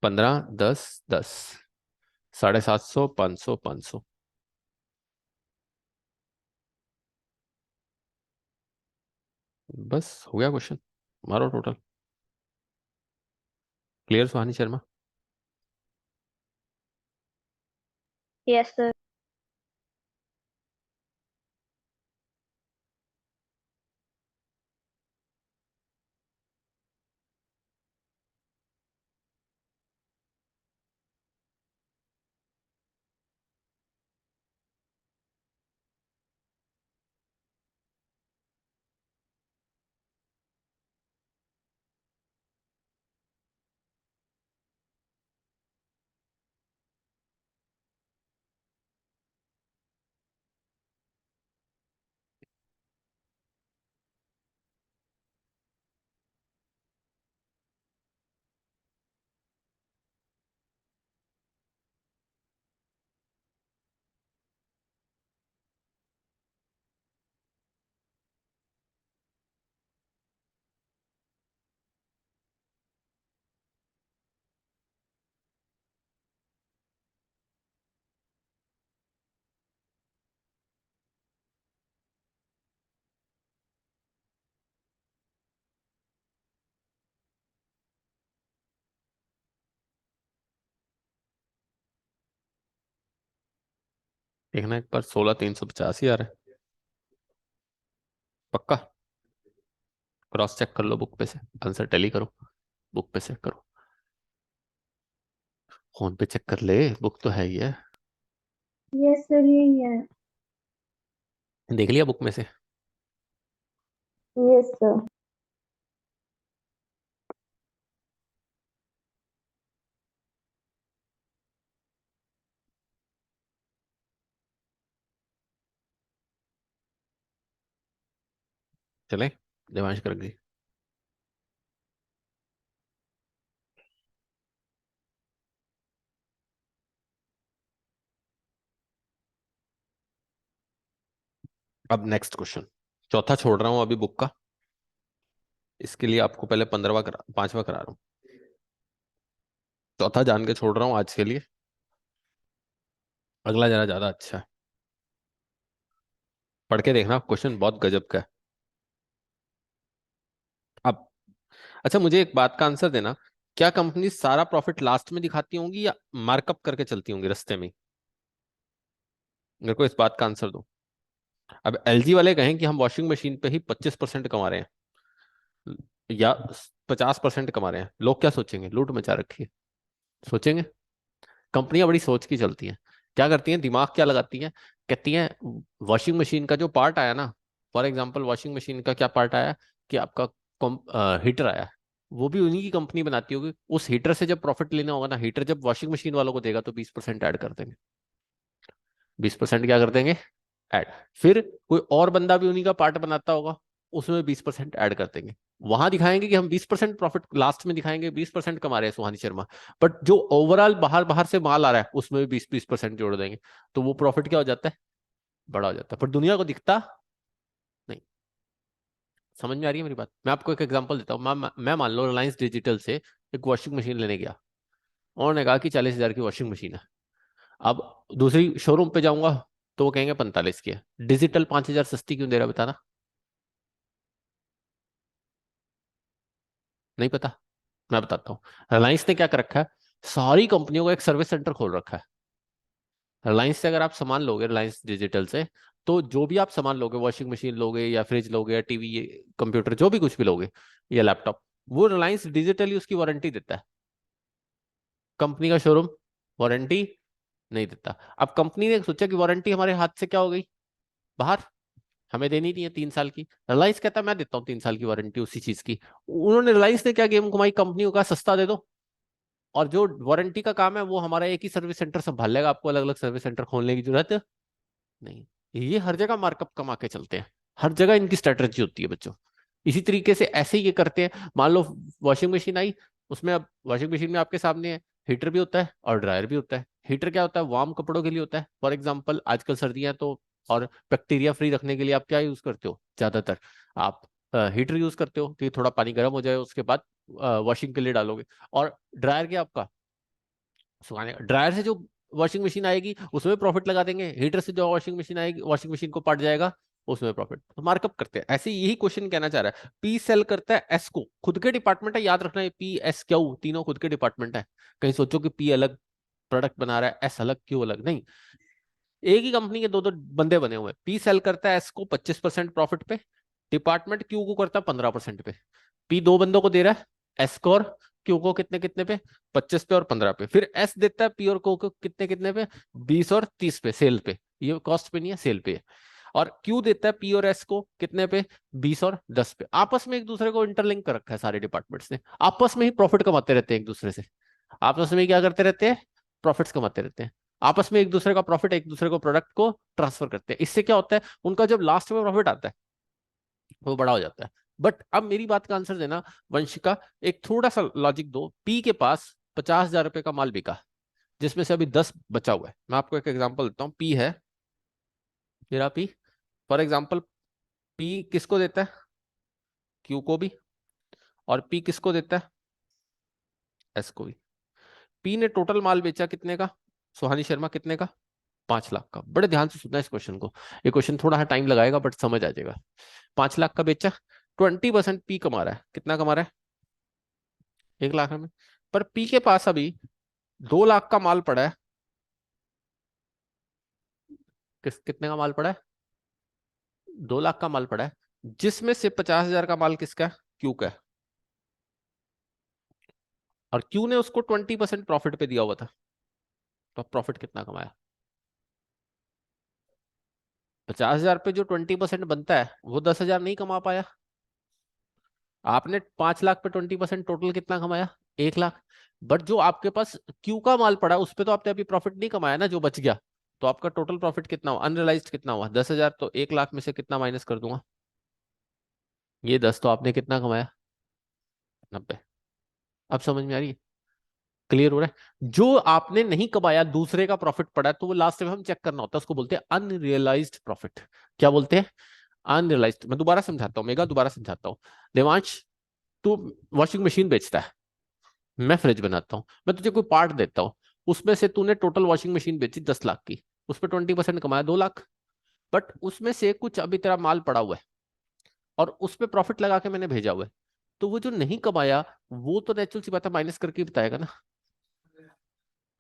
15 10 10, 750, 500 500। बस हो गया क्वेश्चन। मारो total. Clear Suhani Sharma? Yes sir. देखना एक बार, 16,385 आ रहा है। पक्का? क्रॉस चेक कर लो बुक पे से, आंसर टैली करो, बुक पे चेक करो। फोन पे चेक कर ले, बुक तो है ही है। यस सर, यही है। देख लिया बुक में से? Yes sir. चले, देवांश कर गई। अब नेक्स्ट क्वेश्चन, चौथा छोड़ रहा हूं अभी बुक का, इसके लिए आपको पहले 15वां करा, 5वां करा रहा हूँ। चौथा जान के छोड़ रहा हूँ आज के लिए, अगला जरा ज्यादा अच्छा है। पढ़ के देखना, क्वेश्चन बहुत गजब का है। अब अच्छा, मुझे एक बात का आंसर देना, क्या कंपनी सारा प्रॉफिट लास्ट में दिखाती होंगी या मार्कअप करके चलती होंगी रास्ते में? मेरे को इस बात का आंसर दो। अब एलजी वाले कहें कि हम वॉशिंग मशीन पे ही 25% कमा रहे हैं या 50% कमा रहे हैं, लोग क्या सोचेंगे? लूट मचा रखी है, सोचेंगे? कंपनियां बड़ी सोच की चलती हैं। क्या करती हैं, दिमाग क्या लगाती हैं, कहती हैं वॉशिंग मशीन का जो पार्ट आया ना, फॉर एग्जांपल वॉशिंग मशीन का क्या पार्ट आया कि आपका हीटर आया, वो भी उन्हीं की कंपनी बनाती होगी। उस हीटर से जब प्रॉफिट लेना होगा ना, हीटर जब वॉशिंग मशीन वालों को देगा तो 20% ऐड कर देंगे। 20% क्या कर देंगे? ऐड। फिर कोई और बंदा भी उन्हीं का पार्ट बनाता होगा, उसमें 20% ऐड कर देंगे। वहां दिखाएंगे कि हम 20% प्रॉफिट लास्ट में दिखाएंगे, 20% कमा रहे हैं सुहानी शर्मा, बट जो ओवरऑल बाहर बाहर से माल आ रहा है उसमें भी 20-20% जोड़ देंगे, तो वो प्रॉफिट क्या हो जाता है? बड़ा हो जाता है, पर दुनिया को दिखता नहीं। समझ में आ रही है मेरी बात? मैं आपको एक एग्जांपल देता हूँ। मैं मान लो रिलायंस डिजिटल से एक वॉशिंग मशीन लेने गया, उन्होंने कहा कि 40,000 की वॉशिंग मशीन है। अब दूसरी शोरूम पे जाऊंगा तो वो कहेंगे 45 की है। डिजिटल 5,000 सस्ती क्यों दे रहा है, बताना? नहीं पता? मैं बताता हूँ। रिलायंस ने क्या कर रखा है, सारी कंपनियों का एक सर्विस सेंटर खोल रखा है। रिलायंस से अगर आप सामान लोगे, रिलायंस डिजिटल से, तो जो भी आप सामान लोगे, वॉशिंग मशीन लोगे या फ्रिज लोगे या टीवी, कंप्यूटर, जो भी कुछ भी लोगे या लैपटॉप, वो रिलायंस डिजिटल ही उसकी वारंटी देता है। कंपनी का शोरूम वारंटी नहीं देता। अब कंपनी ने सोचा कि वारंटी हमारे हाथ से क्या हो गई, बाहर, हमें देनी नहीं है 3 साल की। रिलायंस कहता है मैं देता हूँ 3 साल की वारंटी उसी चीज की। उन्होंने, रिलायंस ने क्या गेम घुमाई, कंपनियों का सस्ता दे दो, और जो वारंटी का काम है वो हमारा एक ही सर्विस सेंटर संभाल लेगा, आपको अलग अलग सर्विस सेंटर खोलने की जरूरत नहीं। ये हर जगह मार्कअप कमा के चलते हैं, हर जगह इनकी स्ट्रेटजी होती है बच्चों। इसी तरीके से ऐसे ही ये करते हैं। मान लो वॉशिंग मशीन आई, उसमें अब वॉशिंग मशीन में आपके सामने है, हीटर भी होता है और ड्रायर भी होता है। हीटर क्या होता है, वार्म कपड़ों के लिए होता है। फॉर एग्जाम्पल आजकल सर्दियां तो, और बैक्टीरिया फ्री रखने के लिए आप क्या यूज करते हो ज्यादातर? आप हीटर यूज करते हो, तो ये थोड़ा पानी गर्म हो जाए उसके बाद वॉशिंग के लिए डालोगे। और ड्रायर क्या आपका, सुखाने का। ड्रायर से जो वॉशिंग मशीन आएगी उसमें प्रॉफिट लगा देंगे, हीटर से जो वॉशिंग मशीन आएगी, वॉशिंग मशीन को पट जाएगा, उसमें प्रॉफिट। तो मार्कअप करते हैं ऐसे, यही क्वेश्चन कहना चाह रहा है। पी सेल करता है एस को, खुद के डिपार्टमेंट है, याद रखना है, पी एस क्यू तीनों खुद के डिपार्टमेंट है। कहीं सोचो कि पी अलग प्रोडक्ट बना रहा है, एस अलग, क्यू अलग, नहीं। एक ही कंपनी के दो दो बंदे बने हुए हैं। पी सेल करता है एस को 25% प्रॉफिट पे, डिपार्टमेंट क्यू को करता है 15% पे। पी दो बंदों को दे रहा है, एस को और क्यू को, कितने कितने पे? 25 पे और 15 पे। फिर एस देता है पी और को कितने कितने पे? 20 और 30 पे, सेल पे। ये कॉस्ट पे नहीं है, सेल पे है। और क्यू देता है पी और एस को कितने पे? 20 और 10 पे। आपस में एक दूसरे को इंटरलिंक कर रखा है सारे डिपार्टमेंट्स ने, आपस में ही प्रॉफिट कमाते रहते हैं एक दूसरे से। आपस में ही क्या करते रहते हैं? प्रॉफिट्स कमाते रहते हैं। आपस में एक दूसरे का प्रॉफिट, एक दूसरे को प्रोडक्ट को ट्रांसफर करते हैं। इससे क्या होता है, उनका जब लास्ट में प्रॉफिट आता है वो बड़ा हो जाता है। बट अब मेरी बात का आंसर देना वंशिका, एक थोड़ा सा लॉजिक दो। पी के पास 50,000 रुपए का माल बिका, जिसमें से अभी 10 बचा हुआ है। मैं आपको एक एग्जांपल देता हूँ। पी है मेरा, पी फॉर एग्जांपल, पी किसको देता है? क्यू को भी। और पी किसको देता है? एस को भी। पी ने टोटल माल बेचा कितने का, सुहानी शर्मा, कितने का? 5 लाख का। बड़े ध्यान से सुनना इस क्वेश्चन को, ये क्वेश्चन थोड़ा टाइम लगाएगा बट समझ आ जाएगा। 5 लाख का बेचा, 20% पी कमा रहा है, कितना कमा रहा है? 1 लाख में। पर पी के पास अभी 2 लाख का माल पड़ा है, कितने का माल पड़ा है? 2 लाख का माल पड़ा है, जिसमें से 50,000 का माल किसका है? क्यू का है। और क्यू ने उसको 20% प्रॉफिट पे दिया हुआ था, तो प्रॉफिट कितना कमाया? 50,000 पे जो 20% बनता है वो 10,000 नहीं कमा पाया। आपने 5 लाख पे 20% टोटल कितना कमाया? 1 लाख। बट जो आपके पास क्यू का माल पड़ा उस पे तो आपने अभी प्रॉफिट नहीं कमाया ना, जो बच गया। तो आपका टोटल प्रॉफिट कितना हुआ, अनरियलाइज्ड कितना हुआ? 10,000। तो 1 लाख में से कितना माइनस कर दूंगा? ये 10, तो आपने कितना कमाया? 90। अब समझ में आ रही है? क्लियर हो रहा है? जो आपने नहीं कमाया, दूसरे का प्रॉफिट पड़ा है, तो वो लास्ट में हम चेक करना होता है, उसको बोलते हैं अनरियलाइज्ड प्रॉफिट। क्या बोलते हैं? अनरियलाइज्ड। मैं दोबारा समझाता हूँ मेगा, दोबारा समझाता हूँ। देवांश, तू वॉशिंग मशीन बेचता है, मैं फ्रिज बनाता हूँ, मैं तुझे कोई पार्ट देता हूँ, उसमें से तूने टोटल वॉशिंग मशीन बेची 10 लाख की, उस पर 20% कमाया 2 लाख। बट उसमें से कुछ अभी तेरा माल पड़ा हुआ है और उस पर प्रॉफिट लगा के मैंने भेजा हुआ है, तो वो जो नहीं कमाया वो तो नेचुरल सी बात है माइनस करके ही बताएगा ना।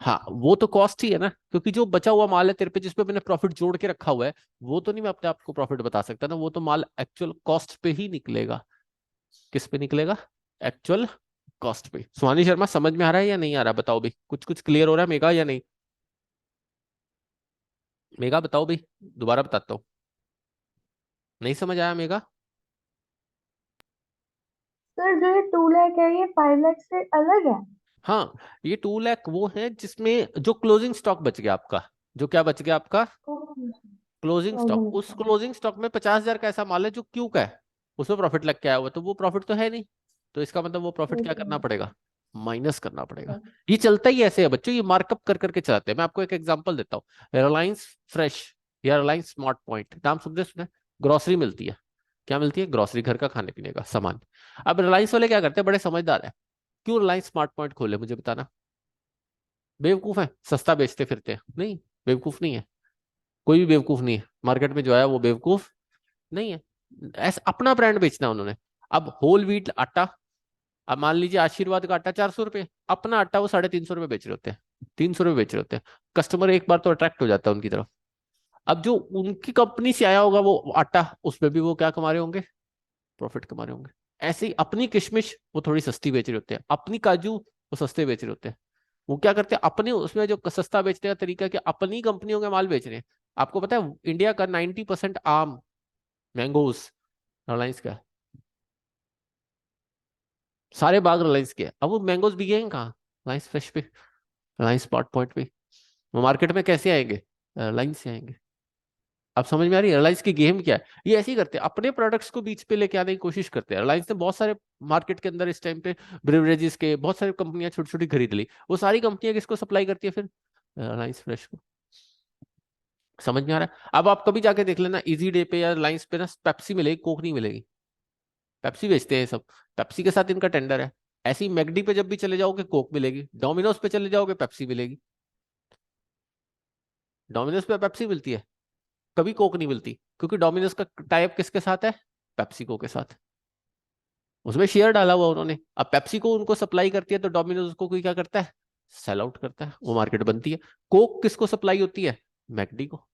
हाँ, वो तो कॉस्ट ही है ना, क्योंकि जो बचा हुआ माल है तेरे पे जिसपे मैंने प्रॉफिट जोड़ के रखा हुआ है, वो तो नहीं मैं अपने आप को प्रॉफिट बता सकता ना, वो तो माल एक्चुअल कॉस्ट पे ही निकलेगा। किस पे निकलेगा? एक्चुअल कॉस्ट पे। सुहानी शर्मा, समझ में आ रहा है या नहीं आ रहा? बताओ भाई, कुछ कुछ क्लियर हो रहा है मेगा या नहीं? मेगा बताओ भाई, दोबारा बताता हूँ। नहीं समझ आया मेगा? सर जो ये 2 लाख है ये 5 लाख से अलग है। हाँ, ये 2 लाख वो है जिसमें जो क्लोजिंग स्टॉक बच गया आपका। जो क्या बच गया आपका? Closing stock. क्लोजिंग उस क्लोजिंग स्टॉक में 50,000 का ऐसा माल है जो क्यू का है, उसमें प्रॉफिट लग के आया हुआ है, तो वो प्रॉफिट तो है नहीं। तो इसका मतलब वो प्रॉफिट क्या करना स्टॉक। पड़ेगा? माइनस करना पड़ेगा। ये चलता ही ऐसे है बच्चों, ये मार्कअप कर करके चलाते हैं। मैं आपको एक एग्जांपल देता हूँ। रिलायंस फ्रेश या रिलायंस स्मार्ट पॉइंट, नाम सुनते सुने? ग्रोसरी मिलती है। क्या मिलती है? ग्रोसरी, घर का खाने पीने का सामान। अब रिलायंस वाले क्या करते हैं, बड़े समझदार है। क्यों रिलायंस स्मार्ट पॉइंट खोले, मुझे बताना। बेवकूफ है, सस्ता बेचते फिरते हैं? नहीं, बेवकूफ नहीं है। कोई भी बेवकूफ नहीं है मार्केट में जो आया वो बेवकूफ नहीं है। ऐसा अपना ब्रांड बेचना उन्होंने। अब होल व्हीट आटा, अब मान लीजिए आशीर्वाद का आटा 400 रुपये, अपना आटा वो 350 रुपये बेच रहे होते हैं, 300 रुपये बेच रहे होते हैं। कस्टमर एक बार तो अट्रैक्ट हो जाता है उनकी तरफ। अब जो उनकी कंपनी से आया होगा वो आटा, उसमें भी वो क्या कमा रहे होंगे? प्रॉफिट कमा रहे होंगे। ऐसे ही अपनी किशमिश वो थोड़ी सस्ती बेच रहे होते हैं, अपनी काजू वो सस्ते बेच रहे होते हैं। वो क्या करते हैं, अपने उसमें जो सस्ता बेचने का तरीका है कि अपनी कंपनियों के माल बेच रहे हैं। आपको पता है इंडिया का 90% आम, मैंगोज रिलायंस का है। सारे बाग रिलायंस के हैं। अब वो मैंगोज बिकेंगे कहाँ? रिलायंस फ्रेश पे, रिलायंस स्पॉट पॉइंट पे। वो मार्केट में कैसे आएंगे? रिलायंस से आएंगे। अब समझ में आ रही है रिलायंस की गेम क्या है? ये ऐसे ही करते हैं, अपने प्रोडक्ट्स को बीच पे लेके आने की कोशिश करते हैं। रिलायंस ने बहुत सारे मार्केट के अंदर इस टाइम पे ब्रिवरेजेस के बहुत सारी कंपनियां छोटी छोटी खरीद ली। वो सारी कंपनियां किसको सप्लाई करती है फिर? रिलायंस फ्रेश को। समझ में आ रहा है? अब आप कभी जाके देख लेना इजी डे पे या रिलायंस पे ना, पेप्सी मिलेगी, कोक नहीं मिलेगी। पेप्सी बेचते हैं सब, पेप्सी के साथ इनका टेंडर है। ऐसे ही मैकडी पे जब भी चले जाओगे कोक मिलेगी, डोमिनोज पे चले जाओगे पेप्सी मिलेगी। डोमिनोज पे पेप्सी मिलती है, कभी कोक नहीं मिलती, क्योंकि डोमिनोज का टाइप किसके साथ है? पेप्सिको के साथ। उसमें शेयर डाला हुआ उन्होंने। अब पेप्सी को उनको सप्लाई करती है तो डोमिनोज को कोई क्या करता है? सेल आउट करता है, वो मार्केट बनती है। कोक किसको सप्लाई होती है? मैकडी को।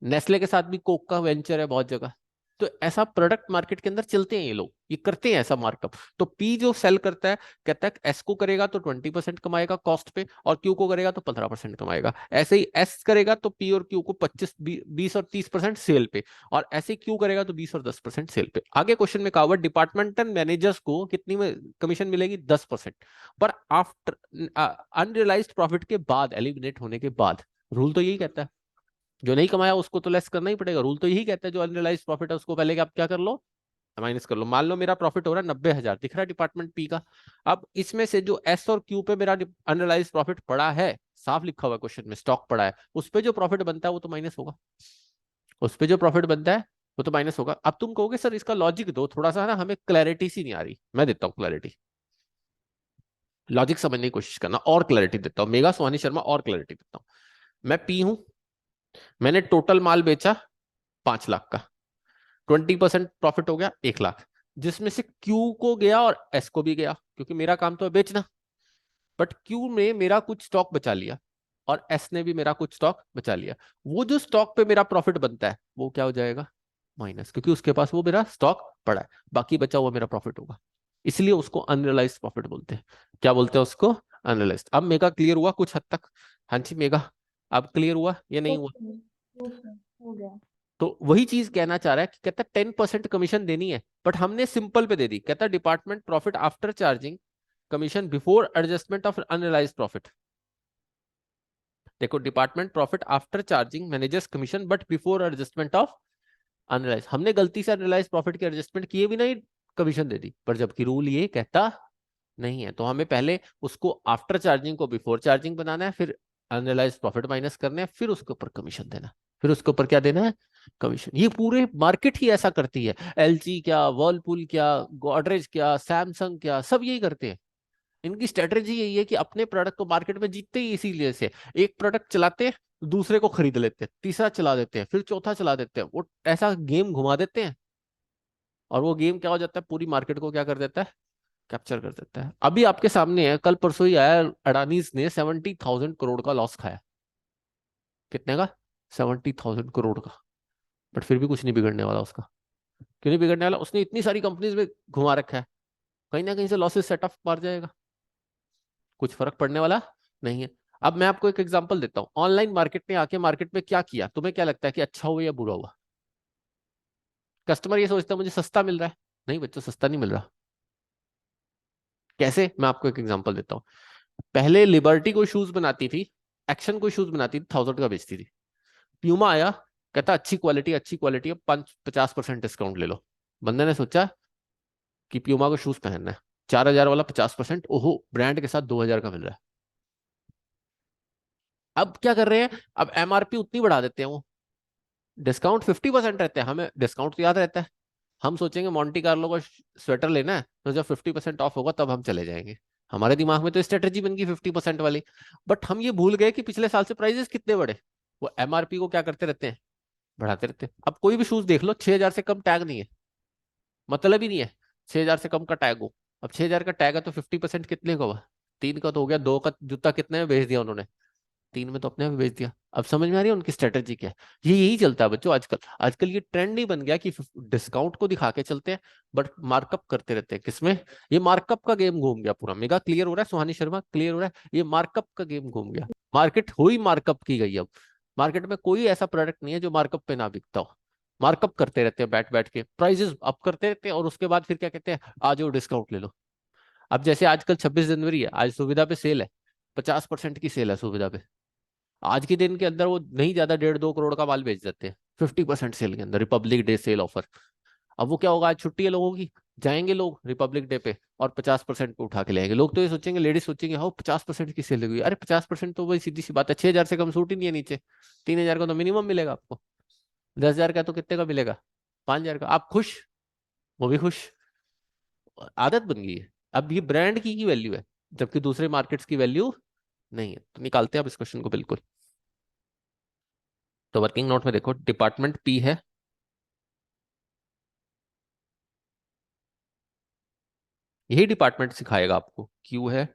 नेस्ले के साथ भी कोक का वेंचर है बहुत जगह। तो ऐसा प्रोडक्ट मार्केट के अंदर चलते हैं, ये लोग ये करते हैं ऐसा मार्कअप। तो पी जो सेल करता है, कहता है एस को करेगा तो 20% कमाएगा कॉस्ट पे, और क्यू को करेगा तो 15% कमाएगा। ऐसे ही एस करेगा तो पी और क्यू को 25 20 और 30% सेल पे, और ऐसे ही क्यू करेगा तो 20 और 10% सेल पे। आगे क्वेश्चन में कहा हुआ डिपार्टमेंटल मैनेजर्स को कितनी में कमीशन मिलेगी? 10%। पर आफ्टर अनरियलाइज्ड प्रॉफिट के बाद, एलिमिनेट होने के बाद। रूल तो यही कहता है, जो नहीं कमाया उसको तो लेस करना ही पड़ेगा। रूल तो यही कहता है जो अनरियलाइज प्रॉफिट है उसको पहले आप क्या कर लो? माइनस कर लो। मान लो मेरा प्रॉफिट हो रहा है 90,000, दिख रहा है डिपार्टमेंट पी का। अब इसमें से जो एस और क्यू पे मेरा अनरियलाइज प्रॉफिट पड़ा है, साफ लिखा हुआ है क्वेश्चन में, स्टॉक पड़ा है, उस पे जो प्रॉफिट बनता है वो तो माइनस होगा। उस पे जो प्रॉफिट बनता है वो तो माइनस होगा। अब तुम कहोगे सर इसका लॉजिक दो थोड़ा सा ना, हमें क्लैरिटी सी नहीं आ रही। मैं देता हूँ क्लैरिटी, लॉजिक समझने की कोशिश करना, और क्लैरिटी देता हूँ। मेगा सोहानी शर्मा, और क्लैरिटी देता हूँ। मैं पी हूं, मैंने टोटल माल बेचा 5 लाख का, 20% प्रॉफिट हो गया 1 लाख, जिसमें से क्यू को गया और एस को भी गया, क्योंकि मेरा काम तो है बेचना। बट क्यू ने मेरा कुछ स्टॉक बचा लिया, और एस ने भी मेरा कुछ स्टॉक बचा लिया। वो जो स्टॉक पे मेरा प्रॉफिट बनता है वो क्या हो जाएगा, माइनस, क्योंकि उसके पास वो मेरा स्टॉक पड़ा है, बाकी बचा हुआ मेरा प्रॉफिट होगा। इसलिए उसको अनरियलाइज्ड प्रॉफिट बोलते हैं। क्या बोलते हैं उसको, अनरियलाइज्ड। अब मेगा क्लियर हुआ कुछ हद तक? हाँ जी मेगा, अब क्लियर हुआ या नहीं हुआ? ओके। ओके, हो गया। तो वही चीज कहना चाह रहा है कि कहता 10% कमीशन देनी है, बट हमने सिंपल पे दे दी। कहता department profit after charging commission before adjustment of unrealised profit. देखो, department profit after charging managers commission but before adjustment of unrealised. हमने गलती से अनरियलाइज प्रॉफिट की एडजस्टमेंट किए भी नहीं, कमीशन दे दी। पर जबकि रूल ये कहता नहीं है, तो हमें पहले उसको आफ्टर चार्जिंग को बिफोर चार्जिंग बनाना है, फिर अनरियलाइज प्रॉफिट माइनस करने हैं, फिर उसके ऊपर कमीशन देना, फिर उसके ऊपर क्या देना है, कमीशन। ये पूरे मार्केट ही ऐसा करती है। एलजी क्या, वर्लपूल क्या, गोदरेज क्या, सैमसंग क्या, सब यही करते हैं। इनकी स्ट्रेटेजी यही है कि अपने प्रोडक्ट को मार्केट में जीतते ही इसीलिए से एक प्रोडक्ट चलाते हैं, दूसरे को खरीद लेते हैं, तीसरा चला देते हैं, फिर चौथा चला देते हैं। वो ऐसा गेम घुमा देते हैं, और वो गेम क्या हो जाता है, पूरी मार्केट को क्या कर देता है, कैप्चर कर देता है। अभी आपके सामने है, कल परसों ही आया, अडानीज ने 70,000 करोड़ का लॉस खाया। कितने का, 70,000 करोड़ का। बट फिर भी कुछ नहीं बिगड़ने वाला उसका। क्यों नहीं बिगड़ने वाला, उसने इतनी सारी कंपनीज में घुमा रखा है, कहीं ना कहीं से लॉसेस सेटअप मार जाएगा, कुछ फर्क पड़ने वाला नहीं है। अब मैं आपको एक एग्जांपल देता हूँ, ऑनलाइन मार्केट ने आके मार्केट में क्या किया, तुम्हें क्या लगता है कि अच्छा हुआ या बुरा हुआ? कस्टमर ये सोचता है मुझे सस्ता मिल रहा है। नहीं बच्चों, सस्ता नहीं मिल रहा। कैसे, मैं आपको एक एग्जांपल देता हूँ। पहले लिबर्टी कोई शूज बनाती थी, एक्शन कोई शूज बनाती थी, 1000 का बेचती थी। प्यूमा आया, कहता अच्छी क्वालिटी है, 50% डिस्काउंट ले लो। बंदे ने सोचा कि प्यूमा को शूज पहनना है, 4,000 वाला 50%, ओहो ब्रांड के साथ 2,000 का मिल रहा है। अब क्या कर रहे हैं, अब एमआरपी उतनी बढ़ा देते हैं वो, डिस्काउंट 50% रहते हैं, हमें डिस्काउंट तो याद रहता है। हम सोचेंगे मोंटी कार्लो का स्वेटर लेना है, तो जब 50% ऑफ होगा तब हम चले जाएंगे। हमारे दिमाग में तो स्ट्रेटेजी बन गई 50% वाली। बट हम ये भूल गए कि पिछले साल से प्राइजेस कितने बढ़े। वो एमआरपी को क्या करते रहते हैं, बढ़ाते रहते हैं। अब कोई भी शूज देख लो, 6,000 से कम टैग नहीं है, मतलब ही नहीं है 6,000 से कम का टैग हो। अब 6,000 का टैग है तो 50% कितने का हुआ, 3 का तो हो गया। 2 का जूता कितने में बेच दिया उन्होंने, 3 में तो अपने आप ही बेच दिया। अब समझ में आ रही है उनकी स्ट्रेटेजी क्या है। ये यही चलता है बच्चों आजकल। आजकल ये ट्रेंड नहीं बन गया कि डिस्काउंट को दिखा के चलते हैं, बट मार्कअप करते रहते हैं। किसमें, ये मार्कअप का गेम घूम गया पूरा। मेगा क्लियर हो रहा है, सुहानी शर्मा क्लियर हो रहा है, ये मार्कअप का गेम घूम गया। मार्केट हुई मार्कअप की गई। अब मार्केट में कोई ऐसा प्रोडक्ट नहीं है जो मार्कअप पे ना बिकता हो। मार्कअप करते रहते हैं, बैठ बैठ के प्राइजेस अप करते रहते हैं, और उसके बाद फिर क्या कहते हैं, आ जाओ डिस्काउंट ले लो। अब जैसे आजकल 26 जनवरी है, आज सुविधा पे सेल है, 50% की सेल है सुविधा पे। आज के दिन के अंदर वो नहीं ज्यादा 1.5-2 करोड़ का माल बेच देते हैं 50% सेल के अंदर, रिपब्लिक डे सेल ऑफर। अब वो क्या होगा, आज छुट्टी है लोगों की, जाएंगे लोग रिपब्लिक डे पे और 50% पे उठा के ले आएंगे। लोग तो ये सोचेंगे, लेडीज सोचेंगे हाँ 50% की सेल लगी। अरे 50% तो वही सीधी सी बात है, 6,000 से कम सूट ही नहीं है नीचे। 3,000 का तो मिनिमम मिलेगा आपको, 10,000 का तो कितने का मिलेगा, 5,000 का। आप खुश, वो भी खुश। आदत बन गई है। अब ये ब्रांड की वैल्यू है, जबकि दूसरे मार्केट्स की वैल्यू नहीं है। तो निकालते हैं आप इस क्वेश्चन को बिल्कुल। तो वर्किंग नोट में देखो, डिपार्टमेंट पी है, यही डिपार्टमेंट सिखाएगा आपको, क्यू है,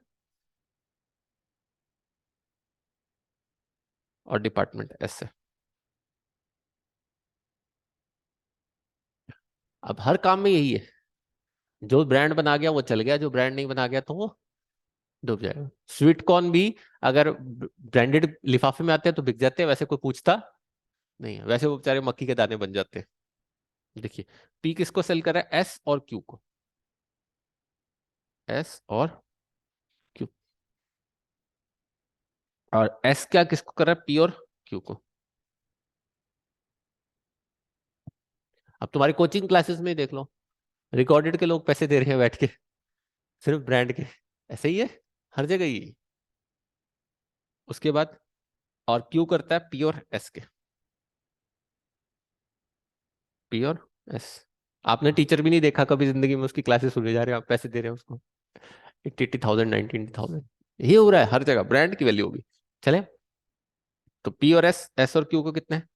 और डिपार्टमेंट एस है। अब हर काम में यही है, जो ब्रांड बना गया वो चल गया, जो ब्रांड नहीं बना गया तो वो डूब जाएगा। स्वीट कॉर्न भी अगर ब्रांडेड लिफाफे में आते हैं तो बिक जाते हैं, वैसे कोई पूछता नहीं है, वैसे वो बेचारे मक्की के दाने बन जाते हैं। देखिए, पी किसको सेल कर रहा है, एस और क्यू को, एस और क्यू। और एस क्या किसको कर रहा है, पी और क्यू को। अब तुम्हारी कोचिंग क्लासेस में ही देख लो, रिकॉर्डेड के लोग पैसे दे रहे हैं बैठ के, सिर्फ ब्रांड के। ऐसे ही है हर जगह ही। उसके बाद और क्यू करता है पी और एस के, पी और एस। आपने टीचर भी नहीं देखा कभी जिंदगी में, उसकी क्लासेस सुने जा रहे हैं आप, पैसे दे रहे हैं उसको, 80,000 90,000। ये हो रहा है हर जगह, ब्रांड की वैल्यू होगी। चले, तो पी और एस, एस और क्यू को कितना है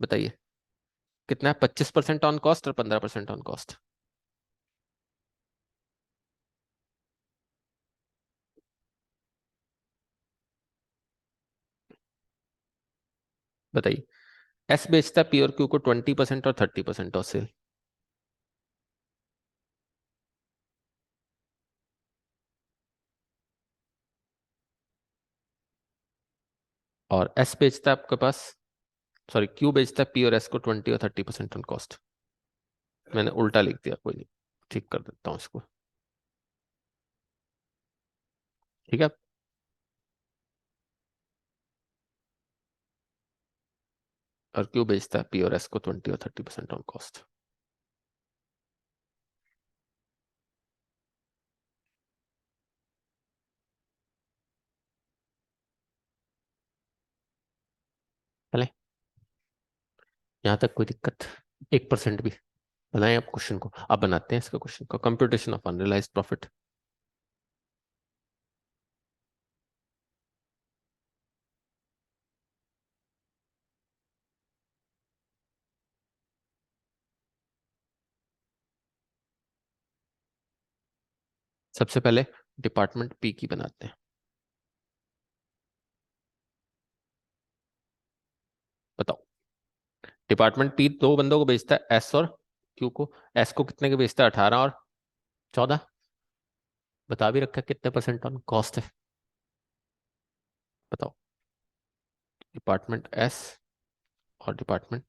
बताइए, कितना है, 25% ऑन कॉस्ट और 15% ऑन कॉस्ट। बताइए, एस बेचता है पी और क्यू को 20% और 30% ऑफ सेल। और एस बेचता है आपके पास, सॉरी क्यू बेचता है पी और एस को 20 और 30% ऑन कॉस्ट। मैंने उल्टा लिख दिया, कोई नहीं, ठीक कर देता हूँ इसको। ठीक है। और क्यू बेचता है पी और एस को 20 और 30% ऑन कॉस्ट। चले, यहाँ तक कोई दिक्कत? 1% भी? बनाए आप क्वेश्चन को, आप बनाते हैं इसका क्वेश्चन को, कंप्यूटेशन ऑफ अनरियलाइज प्रॉफिट। सबसे पहले डिपार्टमेंट पी की बनाते हैं। बताओ, डिपार्टमेंट पी दो बंदों को बेचता है, एस और क्यू को। एस को कितने के बेचता है? 18 और 14। बता भी रखा है कितने परसेंट ऑन कॉस्ट है। बताओ, डिपार्टमेंट एस और डिपार्टमेंट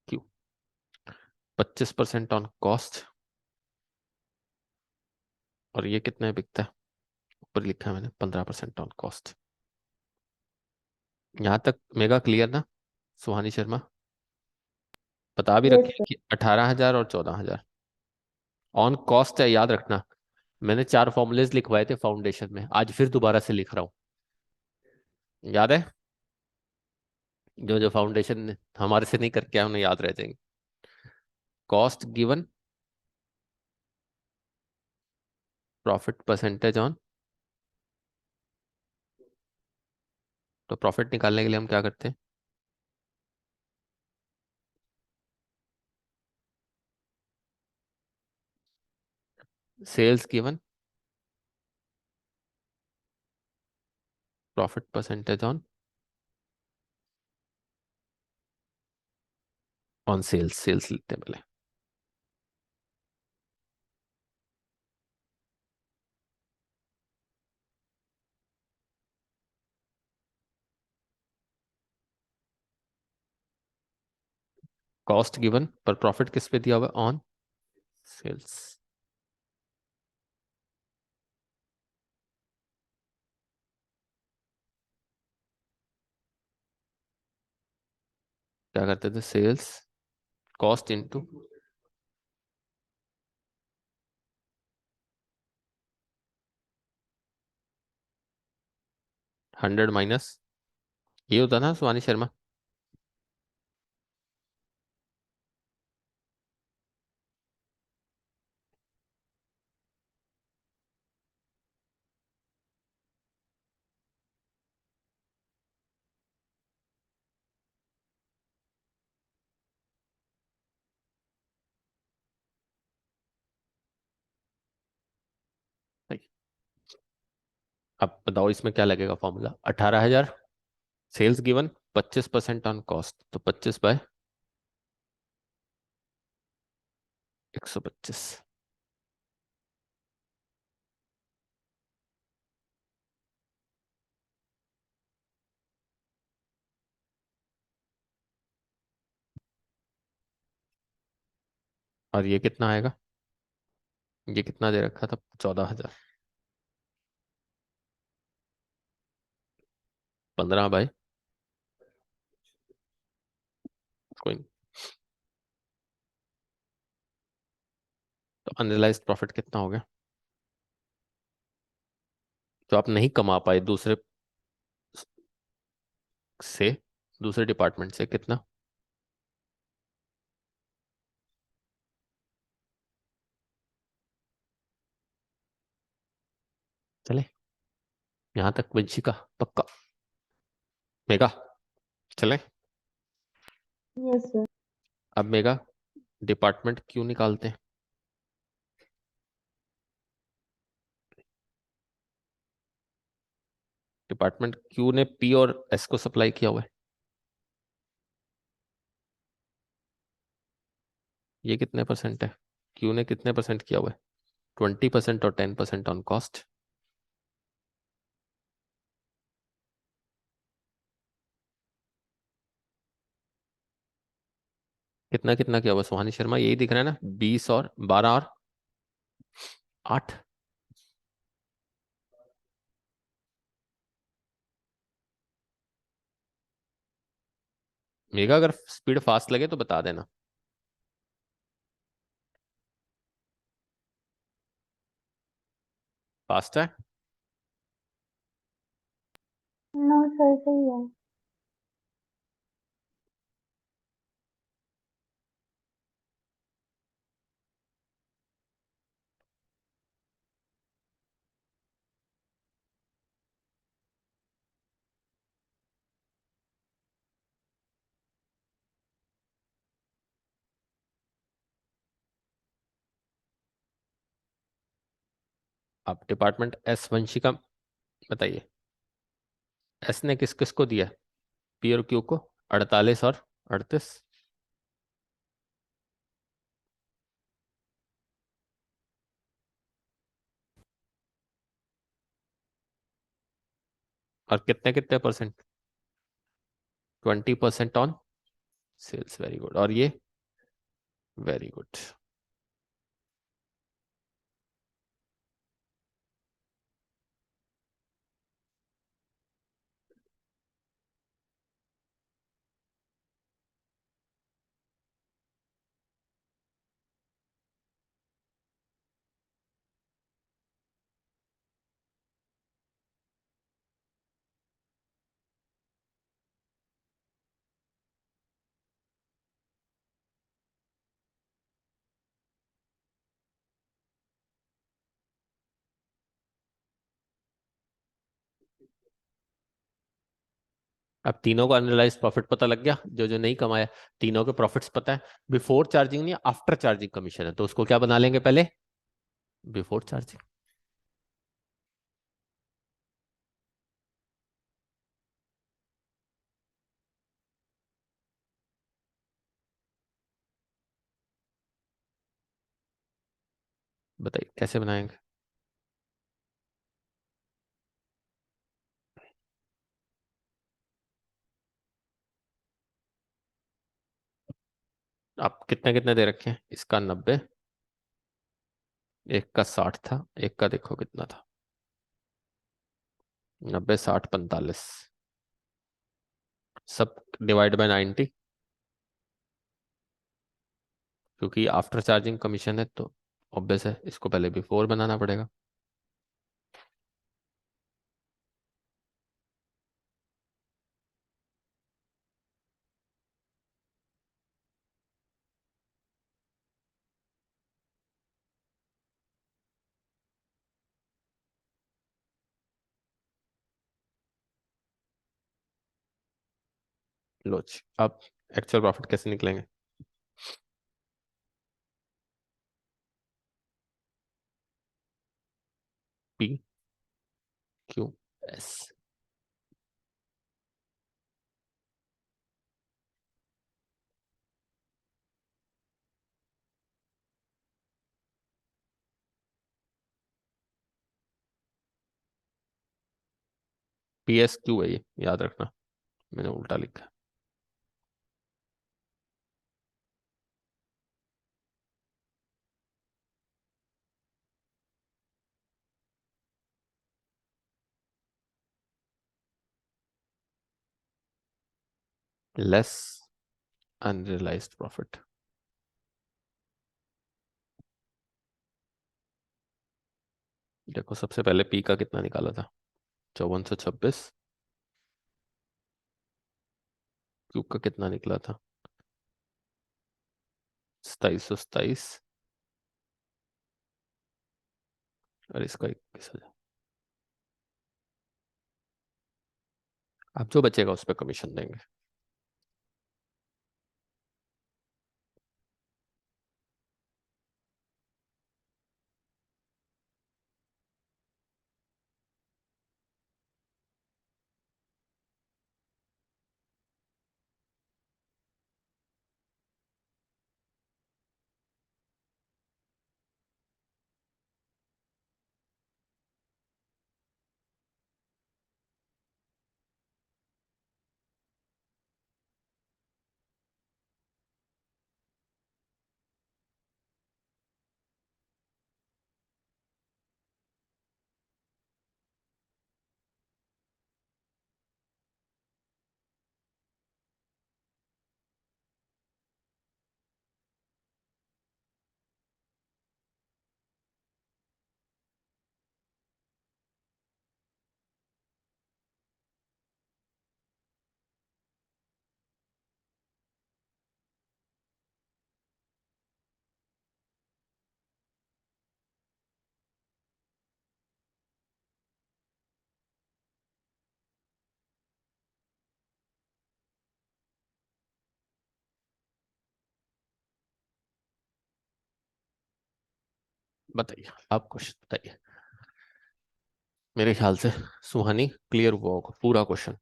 क्यू, 25% ऑन कॉस्ट। और ये कितने में बिकता है? ऊपर लिखा है मैंने 15% ऑन कॉस्ट। यहाँ तक मेगा क्लियर ना सुहानी शर्मा? बता भी यस रखे सर। कि 18,000 और 14,000 ऑन कॉस्ट है, याद रखना। मैंने 4 फॉर्मूलेज लिखवाए थे फाउंडेशन में, आज फिर दोबारा से लिख रहा हूँ, याद है? जो जो फाउंडेशन हमारे से नहीं करके आए उन्हें याद रह जाएंगे। Cost given, profit percentage on. तो प्रॉफिट निकालने के लिए हम क्या करते हैं? Sales given, profit percentage on on sales. Sales लिखते हैं पहले। कॉस्ट गिवन पर प्रॉफिट किस पे दिया हुआ? On sales. क्या करते थे? सेल्स कॉस्ट इनटू 100 माइनस, ये होता ना सुहानी शर्मा? अब बताओ इसमें क्या लगेगा formula? 18,000 sales given, 25% on cost, तो 25/125। और ये कितना आएगा? ये कितना दे रखा था? 14,000। 15 बाय, कोई नहीं। तो अनरियलाइज प्रॉफिट कितना हो गया जो आप नहीं कमा पाए दूसरे से, दूसरे डिपार्टमेंट से? कितना? चले, यहां तक वंशिका पक्का? मेगा चले। Yes sir. अब मेगा डिपार्टमेंट क्यों निकालते हैं? डिपार्टमेंट क्यू ने पी और एस को सप्लाई किया हुआ है। ये कितने परसेंट है? क्यू ने कितने परसेंट किया हुआ है? 20% और 10% ऑन कॉस्ट। कितना कितना किया हुआ सुहानी शर्मा? यही दिख रहा है ना, 20 और 12 और 8। मेगा अगर स्पीड फास्ट लगे तो बता देना। फास्ट है? नो सर, सही है। आप डिपार्टमेंट एस वंशिका बताइए। एस ने किस किस को दिया? पी और क्यू को 48 और 38। और कितने कितने percent? 20% on sales. Very good. और ये? Very good. अब तीनों को एनालाइज प्रॉफिट पता लग गया, जो जो नहीं कमाया। तीनों के प्रॉफिट्स पता है। बिफोर चार्जिंग नहीं, आफ्टर चार्जिंग कमीशन है, तो उसको क्या बना लेंगे पहले? Before charging. बताइए कैसे बनाएंगे? आप कितने कितने दे रखे हैं? इसका 90, एक का 60 था, एक का देखो कितना था। 90, 60, 45। सब डिवाइड बाय 90, क्योंकि आफ्टर चार्जिंग कमीशन है तो ऑब्वियस है इसको पहले बिफोर बनाना पड़ेगा। लो जी, अब एक्चुअल प्रॉफिट कैसे निकलेंगे? P Q S. P S Q है ये, याद रखना, मैंने उल्टा लिखा। Less unrealised profit. देखो सबसे पहले पी का कितना निकाला था? 5426। क्यू का कितना निकला था? 2727। और इसका 21,000। अब जो बचेगा उस पर कमीशन देंगे। बताइए, आप क्वेश्चन बताइए। मेरे ख्याल से सुहानी क्लियर हुआ होगा पूरा क्वेश्चन।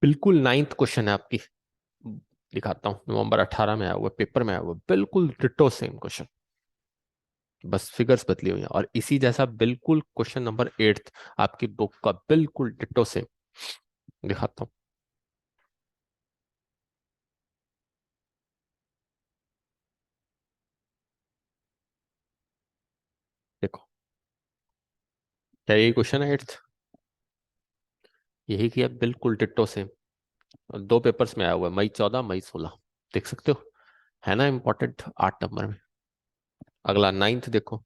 बिल्कुल नाइन्थ क्वेश्चन है आपकी, दिखाता हूँ, नवंबर 18 में आया हुआ, पेपर में आया हुआ, बिल्कुल डिट्टो सेम क्वेश्चन, बस फिगर्स बदली हुई हैं। और इसी जैसा बिल्कुल क्वेश्चन नंबर 8 आपकी बुक का, बिल्कुल डिट्टो सेम, दिखाता हूँ। देखो, क्या यही क्वेश्चन है 8th? यही किया, बिल्कुल डिट्टो सेम। दो पेपर्स में आया हुआ है, मई 14, मई 16, देख सकते हो, है ना इंपॉर्टेंट 8 नंबर में। अगला 9th देखो,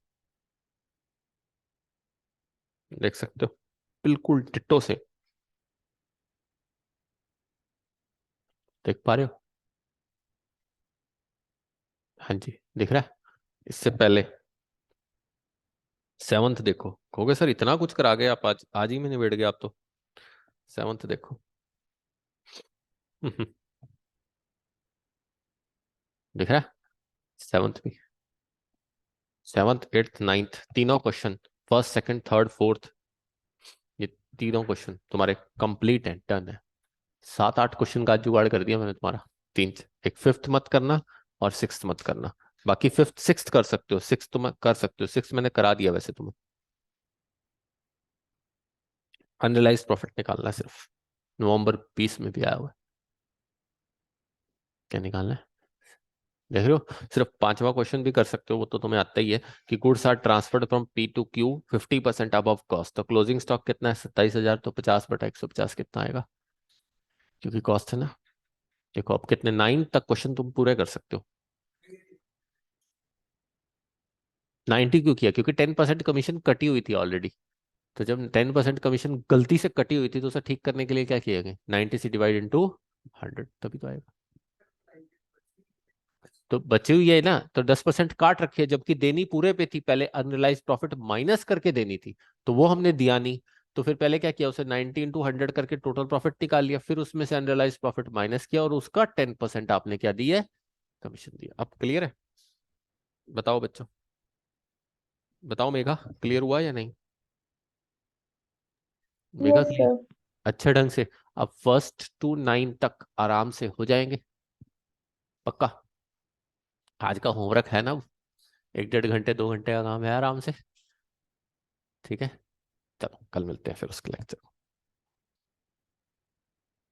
देख सकते हो, बिल्कुल डिट्टो सेम, देख पा रहे हो? हाँ जी, दिख रहा है। इससे पहले 7th देखो, कहोगे सर इतना कुछ करा गए आप, आज आज ही में निबेड़ गए आप तो। 7th देखो। दिख रहा है? 7th भी, 7th 8th 9th तीनों question, first second third fourth, ये तीनों क्वेश्चन तुम्हारे कंप्लीट है, डन है। 7 8 क्वेश्चन का आज जुगाड़ कर दिया मैंने तुम्हारा। तीन, एक फिफ्थ मत करना और सिक्स्थ मत करना, बाकी फिफ्थ सिक्स्थ कर सकते हो, सिक्स तुम कर सकते हो, सिक्स मैंने करा दिया वैसे तुम्हें। अनरियलाइज प्रॉफिट निकालना है सिर्फ, नवंबर 20 में भी आया हुआ है। क्या निकालना है देख रहे हो? सिर्फ पांचवा क्वेश्चन भी कर सकते हो, वो तो तुम्हें आता ही है, कि goods are transferred from P to Q 50% above cost, तो क्लोजिंग स्टॉक कितना है? 27,000, तो 50/150 कितना आएगा? क्योंकि कॉस्ट है ना। देखो अब कितने 9 तक क्वेश्चन तुम पूरे कर सकते हो। 90 क्यों किया? क्योंकि 10% कमीशन कटी हुई थी ऑलरेडी। तो जब 10% कमीशन गलती से कटी हुई थी, तो उसे ठीक करने के लिए क्या किया गया? 90 से डिवाइड इंटू 100, तभी तो आएगा। तो बची हुई है ना, तो 10% काट रखी है, जबकि देनी पूरे पे थी, पहले अनरियलाइज प्रॉफिट माइनस करके देनी थी, तो वो हमने दिया नहीं। तो फिर पहले क्या किया, उसे 90 × 100 करके टोटल प्रॉफिट निकाल लिया, फिर उसमें से अनरियलाइज प्रॉफिट माइनस किया, और उसका 10% आपने क्या दिया? कमीशन दिया। अब क्लियर है? बताओ बच्चों, बताओ मेघा, क्लियर हुआ या नहीं? Megha yes clear? सर। अच्छे ढंग से। अब फर्स्ट टू 9 तक आराम से हो जाएंगे, पक्का? आज का होमवर्क है ना, 1 1.5 घंटे 2 घंटे का काम है आराम से। ठीक है, चलो कल मिलते हैं फिर उसके लेक्चर।